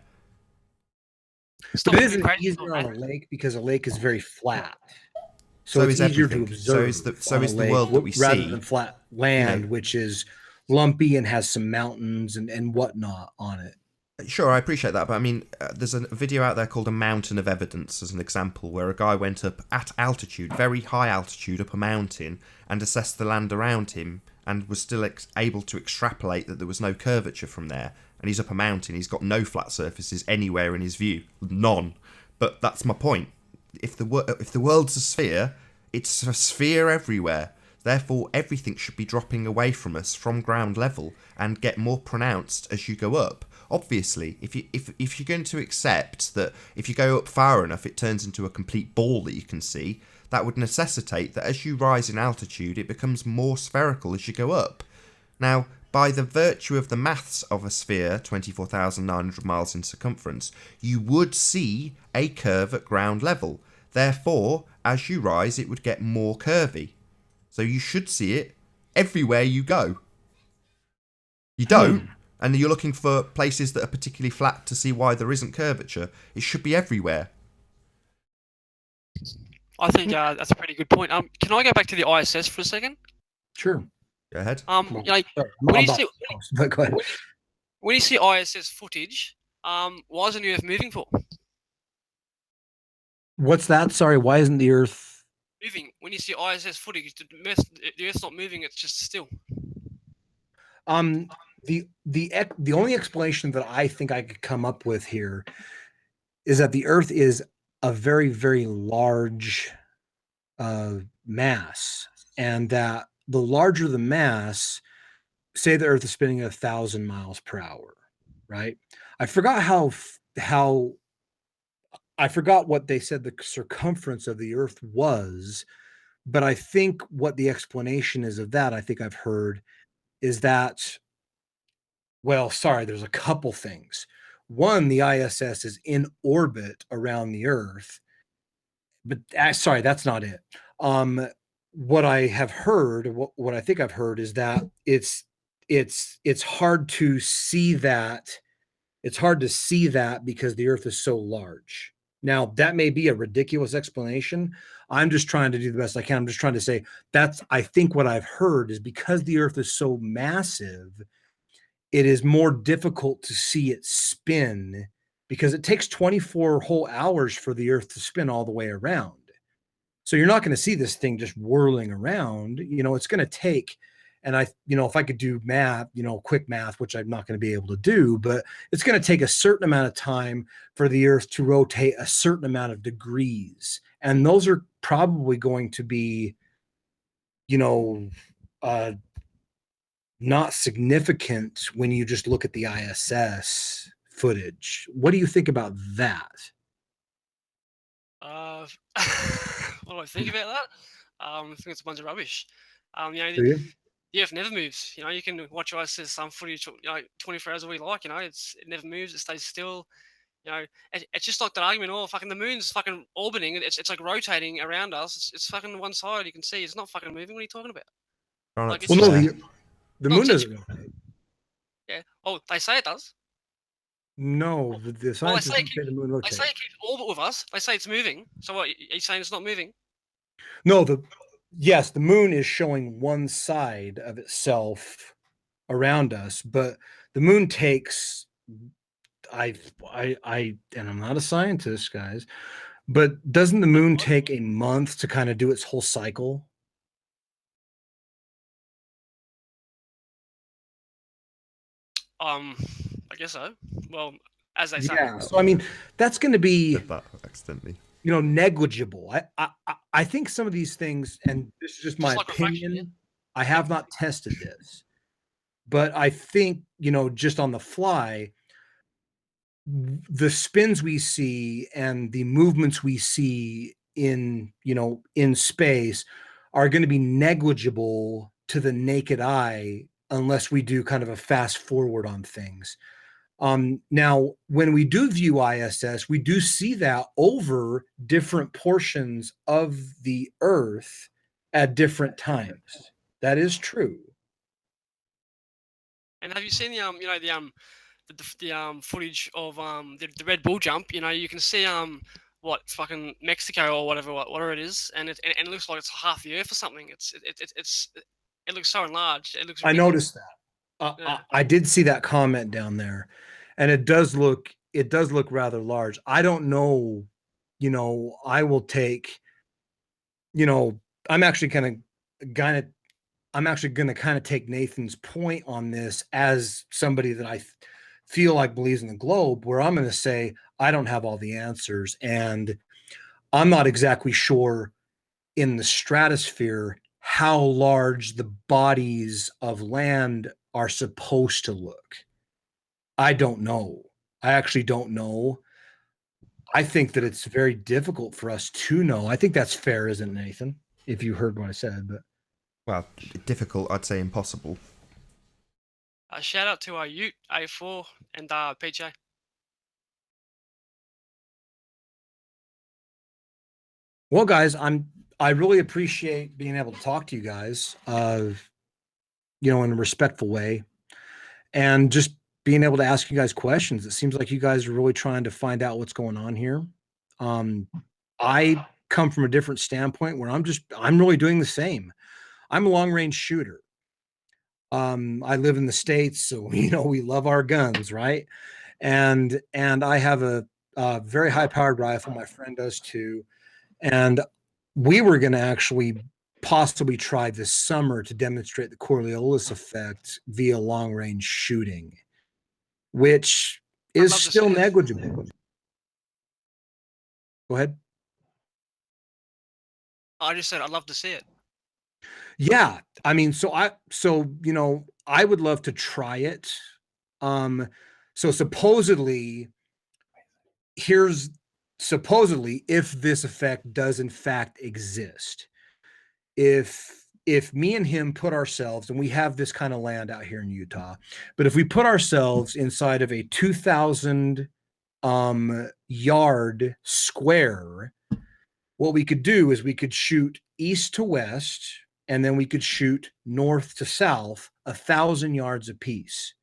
Stop
But
being
isn't it
crazy,
easier on a
man.
lake because a lake is very flat?
So
it's
is
easier to
everything. So
observe.
is the
on a
world
lake
that we
rather
see.
than flat land,
know.
which is lumpy and has some mountains and whatnot on it.
Sure, I appreciate that, but I mean, there's a video out there called A Mountain of Evidence as an example, where a guy went up at altitude, very high altitude, up a mountain, and assessed the land around him, and was still able to extrapolate that there was no curvature from there. And he's up a mountain, he's got no flat surfaces anywhere in his view, none. But that's my point. If the world's a sphere, it's a sphere everywhere. Therefore, everything should be dropping away from us from ground level and get more pronounced as you go up. Obviously, if you're going to accept that if you go up far enough, it turns into a complete ball that you can see, that would necessitate that as you rise in altitude, it becomes more spherical as you go up. Now, by the virtue of the maths of a sphere 24,900 miles in circumference, you would see a curve at ground level. Therefore, as you rise, it would get more curvy. So you should see it everywhere you go. You don't, and you're looking for places that are particularly flat to see why there isn't curvature. It should be everywhere.
I think that's a pretty good point. Can I go back to the ISS for a second?
Sure.
Go ahead.
You know,
Sorry,
when
I'm
you
not
see
close, but go ahead.
when you see ISS footage, why isn't the Earth moving for?
What's that? Sorry, why isn't the Earth
Moving. When you see ISS footage, the Earth's not moving; it's just still.
The only explanation that I think I could come up with here is that the Earth is a very, very large mass, and that the larger the mass, say the Earth is spinning at 1,000 miles per hour, right? I forgot I forgot what they said the circumference of the Earth was, but I think what the explanation is of that, I think I've heard, is that, well, sorry, there's a couple things. One, the ISS is in orbit around the Earth, but sorry, that's not it. What I have heard, what I think I've heard is that it's hard to see that. It's hard to see that because the Earth is so large. Now, that may be a ridiculous explanation. I'm just trying to do the best I can. I'm just trying to say I think what I've heard is because the Earth is so massive, it is more difficult to see it spin because it takes 24 whole hours for the Earth to spin all the way around. So you're not going to see this thing just whirling around. It's going to take, and if I could do math, quick math, which I'm not going to be able to do, but it's going to take a certain amount of time for the Earth to rotate a certain amount of degrees. And those are probably going to be, not significant when you just look at the ISS footage. What do you think about that?
What do I think about that? I think it's a bunch of rubbish.
Do you?
The Earth never moves. You can watch ISS footage, 24 hours a week. It never moves. It stays still. It's just like that argument. Oh, fucking the moon's fucking orbiting. It's like rotating around us. It's fucking one side. You can see it's not fucking moving. What are you talking about?
Like,
it's
well,
just,
no, the moon doesn't rotate.
Yeah. Oh, they say it does.
No, the scientists don't say the moon rotates.
They say it keeps orbit with us. They say it's moving. So what? Are you saying it's not moving?
No, yes, the moon is showing one side of itself around us, but the moon takes and I'm not a scientist, guys, but doesn't the moon take a month to kind of do its whole cycle?
I guess so. Well, as they say.
Yeah. So I mean, that's going to be
Did that accidentally.
negligible. I think some of these things, and this is just my
Just like refraction,
opinion, I have not tested this, but I think, just on the fly, the spins we see and the movements we see in space are going to be negligible to the naked eye unless we do kind of a fast forward on things. Now, when we do view ISS, we do see that over different portions of the Earth at different times. That is true.
And have you seen the footage of the Red Bull jump? You can see what fucking Mexico or whatever it is, and it looks like it's half the Earth or something. It looks so enlarged. It looks
I
ridiculous.
noticed that.
Yeah.
I did see that comment down there, and it does look rather large. I don't know, I will take, I'm actually going to kind of take Nathan's point on this as somebody that I feel like believes in the globe, where I'm going to say I don't have all the answers, and I'm not exactly sure in the stratosphere how large the bodies of land are supposed to look. I don't know. I actually don't know. I think that it's very difficult for us to know. I think that's fair, isn't it, Nathan? If you heard what I said, but
Well, difficult, I'd say impossible.
Shout out to Ute, A4, and PJ.
well, guys, I really appreciate being able to talk to you guys, in a respectful way, and just being able to ask you guys questions. It seems like you guys are really trying to find out what's going on here. I come from a different standpoint where I'm really doing the same. I'm a long range shooter. I live in the States, so we love our guns, right? And I have a very high powered rifle. My friend does too. And we were going to actually possibly try this summer to demonstrate the Coriolis effect via long range shooting, which is
love to
still
see it.
negligible. Go ahead.
I just said I'd love to see it.
Yeah, I mean, I would love to try it. So supposedly, if this effect does in fact exist, if me and him put ourselves, and we have this kind of land out here in Utah, but if we put ourselves inside of a 2,000 yard square, what we could do is we could shoot east to west, and then we could shoot north to south 1,000 yards apiece.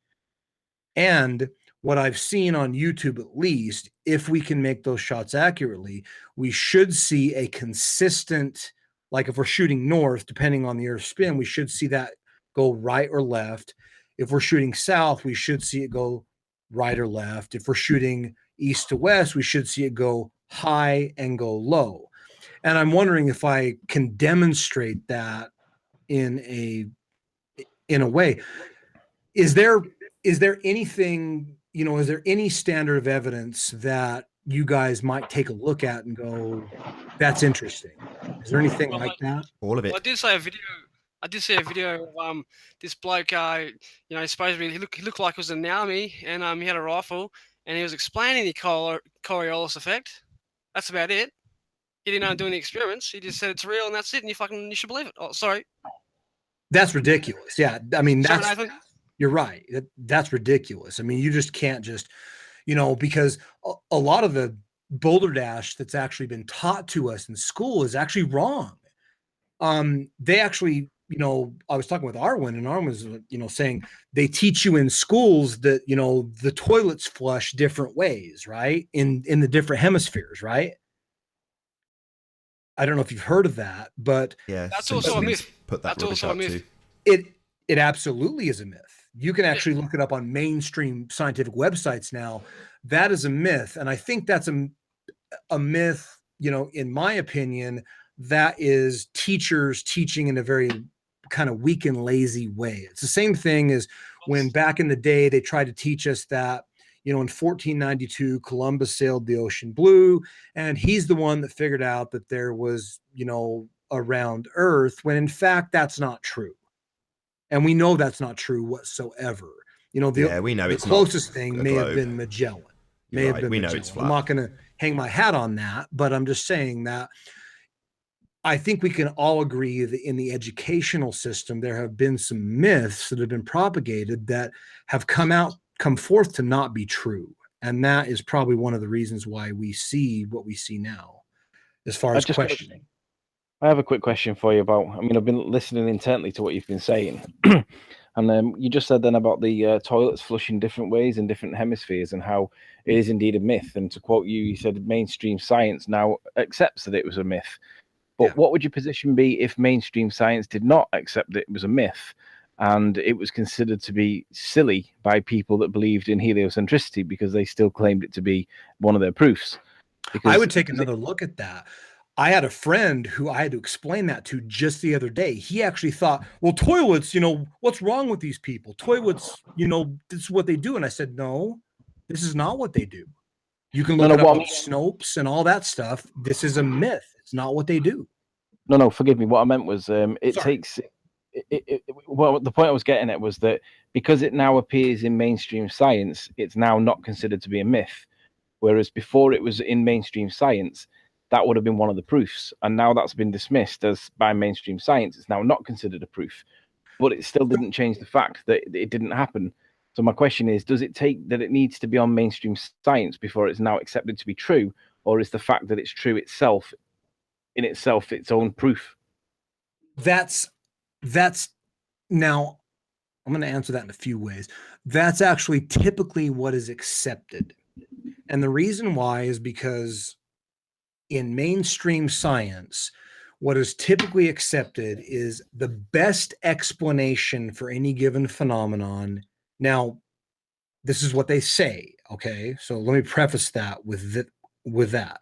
And what I've seen on YouTube, at least, if we can make those shots accurately, we should see a consistent, like if we're shooting north, depending on the Earth's spin, we should see that go right or left. If we're shooting south, we should see it go right or left. If we're shooting east to west, we should see it go high and go low. And I'm wondering if I can demonstrate that in a way. Is there anything, is there any standard of evidence that you guys might take a look at and go, that's interesting? Is there anything
Well,
like that?
All of it.
Well, I did see a video of this bloke. Supposedly he looked like it was in the army, and he had a rifle, and he was explaining the Coriolis effect. That's about it. He didn't do any experiments. He just said it's real, and that's it. And you should believe it. Oh, sorry.
That's ridiculous. Yeah, I mean,
Sorry, Nathan.
you're right. That's ridiculous. I mean, you just can't just, because a lot of the boulder dash that's actually been taught to us in school is actually wrong. They actually, I was talking with Arwen, and Arwen was, saying they teach you in schools that, the toilets flush different ways, right? In the different hemispheres, right? I don't know if you've heard of that, but
Yeah,
that's also a myth.
Put that
That's
rubbish
also a
out
myth.
too.
It absolutely is a myth. You can actually look it up on mainstream scientific websites now. That is a myth, and I think that's a myth. In my opinion, that is teachers teaching in a very kind of weak and lazy way. It's the same thing as when back in the day they tried to teach us that you know, in 1492, Columbus sailed the ocean blue, and he's the one that figured out that there was, you know, a round Earth, when in fact that's not true. And we know that's not true whatsoever. You know,
Yeah, we know
the
it's not
closest thing
a
may have
globe.
been Magellan.
You're
May have
right.
been
We know
Magellan.
it's
I'm
flat.
not going to hang my hat on that, but I'm just saying that I think we can all agree that in the educational system, there have been some myths that have been propagated that have come forth to not be true. And that is probably one of the reasons why we see what we see now, as far
I
as
just got a-
questioning.
I have a quick question for you about. I mean, I've been listening intently to what you've been saying, and you just said then about the toilets flushing different ways in different hemispheres, and how it is indeed a myth. And to quote you, you said mainstream science now accepts that it was a myth. But
Yeah.
what would your position be if mainstream science did not accept that it was a myth, and it was considered to be silly by people that believed in heliocentricity because they still claimed it to be one of their proofs? Because
I would take another look at that. I had a friend who I had to explain that to just the other day. He actually thought, well, toilets, you know, what's wrong with these people? Toilets, you know, this is what they do. And I said, no, this is not what they do. You can
no,
look
no,
it up
what
on
I mean,
Snopes and all that stuff. This is a myth. It's not what they do.
no, forgive me. What I meant was, it
Sorry.
takes. Well, the point I was getting at was that because it now appears in mainstream science, it's now not considered to be a myth. Whereas before it was in mainstream science, that would have been one of the proofs. And now that's been dismissed as by mainstream science. It's now not considered a proof. But it still didn't change the fact that it didn't happen. So my question is, does it take that it needs to be on mainstream science before it's now accepted to be true? Or is the fact that it's true itself, in itself, its own proof?
That's now I'm going to answer that in a few ways. That's actually typically what is accepted. And the reason why is because in mainstream science, what is typically accepted is the best explanation for any given phenomenon. Now, this is what they say. Okay, so let me preface that with that.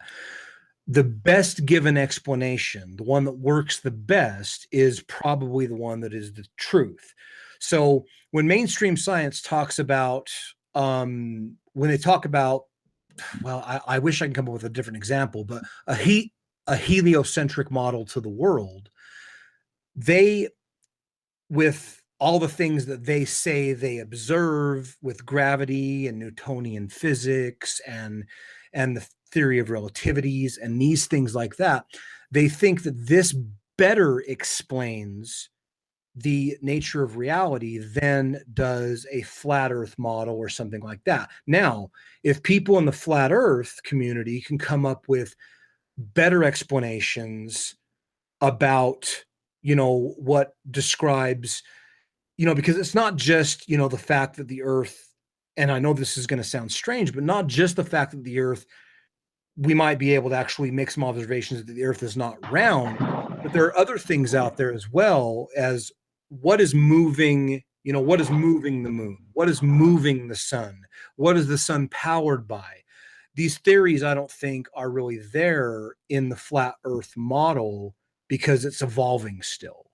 The best given explanation, the one that works the best, is probably the one that is the truth. So when mainstream science talks about, when they talk about, well, I wish I can come up with a different example, but a heliocentric model to the world, they, with all the things that they say they observe with gravity and Newtonian physics and the theory of relativities and these things like that, they think that this better explains the nature of reality than does a flat earth model or something like that. Now, if people in the flat earth community can come up with better explanations about, you know, what describes, you know, because it's not just, you know, the fact that the earth, and I know this is going to sound strange, but not just the fact that the earth, we might be able to actually make some observations that the earth is not round, but there are other things out there as well, as what is moving, you know, what is moving the moon, what is moving the sun, what is the sun powered by. These theories I don't think are really there in the flat earth model because it's evolving still.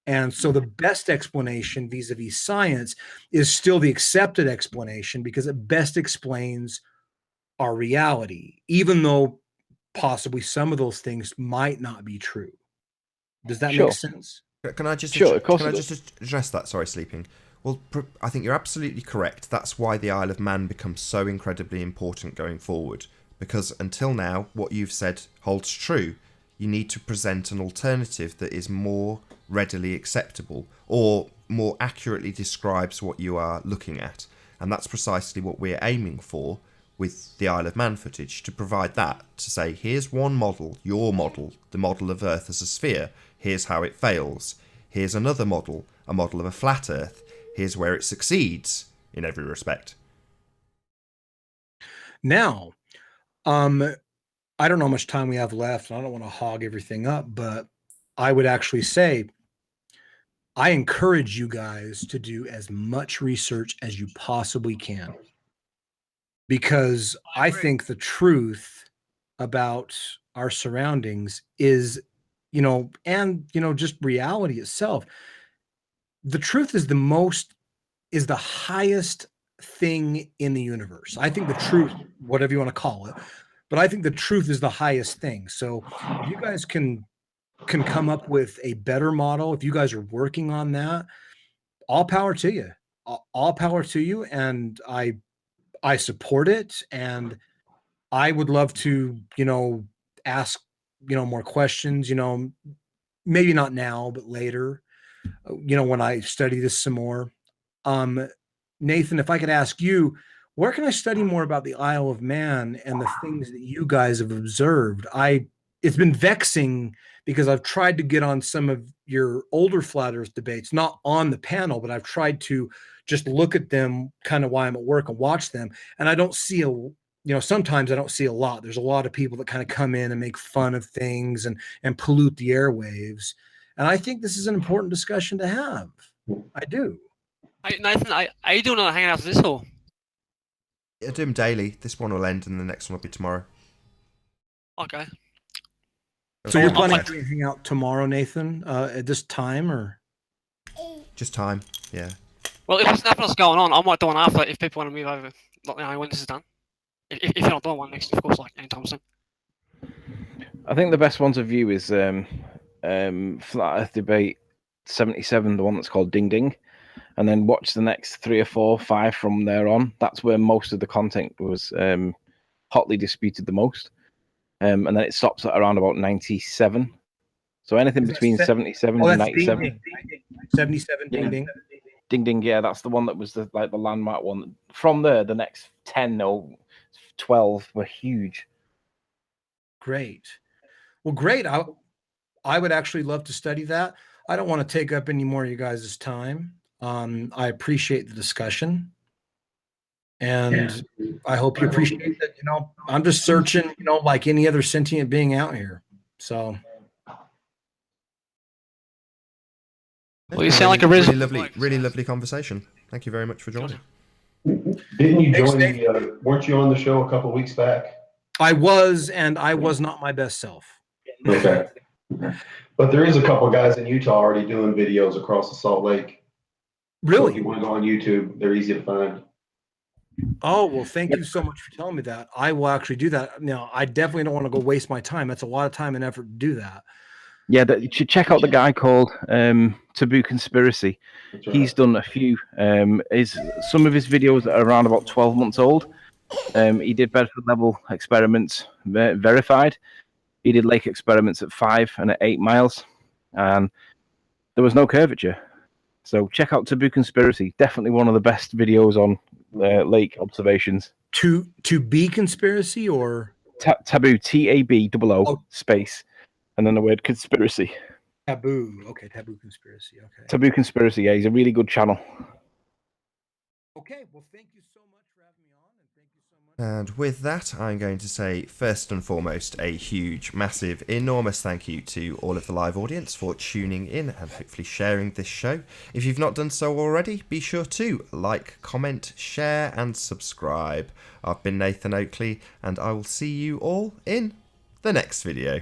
And so the best explanation vis-a-vis science is still the accepted explanation because it best explains our reality, even though possibly some of those things might not be true. Does that make
Sure.
sense?
Can I just
Sure, of course
can I
it does.
just address that? Sorry, sleeping. Well, I think you're absolutely correct. That's why the Isle of Man becomes so incredibly important going forward. Because until now, what you've said holds true. You need to present an alternative that is more readily acceptable or more accurately describes what you are looking at. And that's precisely what we're aiming for with the Isle of Man footage, to provide that, to say, here's one model, your model, the model of Earth as a sphere, here's how it fails. Here's another model, a model of a flat Earth, here's where it succeeds in every respect.
Now, I don't know how much time we have left, and I don't want to hog everything up, but I would actually say I encourage you guys to do as much research as you possibly can, because I think the truth about our surroundings is, you know, and, you know, just reality itself. The truth is the highest thing in the universe. I think the truth, whatever you want to call it, but I think the truth is the highest thing. So if you guys can come up with a better model, if you guys are working on that, all power to you. All power to you. And I support it. And I would love to, ask, more questions, maybe not now, but later, when I study this some more. Um, Nathan, if I could ask you, where can I study more about the Isle of Man and the things that you guys have observed? It's been vexing because I've tried to get on some of your older flat earth debates, not on the panel, but I've tried to just look at them kind of while I'm at work and watch them. And I don't see sometimes I don't see a lot. There's a lot of people that kind of come in and make fun of things and pollute the airwaves. And I think this is an important discussion to have. I do.
Hey, Nathan, are you doing a hangout after this or?
I do them daily. This one will end and the next one will be tomorrow.
Okay.
So you're planning to hang out tomorrow, Nathan, at this time, or?
Just time, yeah.
Well, if there's nothing else going on, I might do one after if people want to move over, when this is done. If you're not doing one next, of course, like anytime soon.
I think the best one to view is Flat Earth Debate 77, the one that's called Ding Ding, and then watch the next 3 or 4, 5 from there on. That's where most of the content was hotly disputed the most. And then it stops at around about 97. So anything between 77 and 97.
Ding, ding. 77 Ding Ding.
Ding Ding, yeah, that's the one that was the landmark one. From there, the next 10 or 12 were huge.
Great. Well, great. I would actually love to study that. I don't want to take up any more of you guys' time. I appreciate the discussion. And I hope you appreciate that. I'm just searching, like any other sentient being out here. So.
Well, you sound like a
really lovely conversation. Thank you very much for joining.
Didn't you join weren't you on the show a couple of weeks back?
I was, and I was not my best self.
Okay. But there is a couple of guys in Utah already doing videos across the Salt Lake.
Really?
So if you want to go on YouTube, they're easy to find.
Oh, well, thank you so much for telling me that. I will actually do that. Now, I definitely don't want to go waste my time. That's a lot of time and effort to do that.
Yeah, you should check out the guy called Taboo Conspiracy.
Right.
He's done a few. Some of his videos are around about 12 months old. He did Bedford level experiments verified. He did lake experiments at 5 and at 8 miles, and there was no curvature. So check out Taboo Conspiracy. Definitely one of the best videos on lake observations.
To be conspiracy or
taboo TABOO space, and then the word conspiracy.
Taboo. Okay, Taboo Conspiracy. Okay.
Taboo Conspiracy. Yeah, he's a really good channel.
Okay, well, thank you so much for having me on, and thank you so much.
And with that, I'm going to say, first and foremost, a huge, massive, enormous thank you to all of the live audience for tuning in and hopefully sharing this show. If you've not done so already, be sure to like, comment, share, and subscribe. I've been Nathan Oakley, and I will see you all in the next video.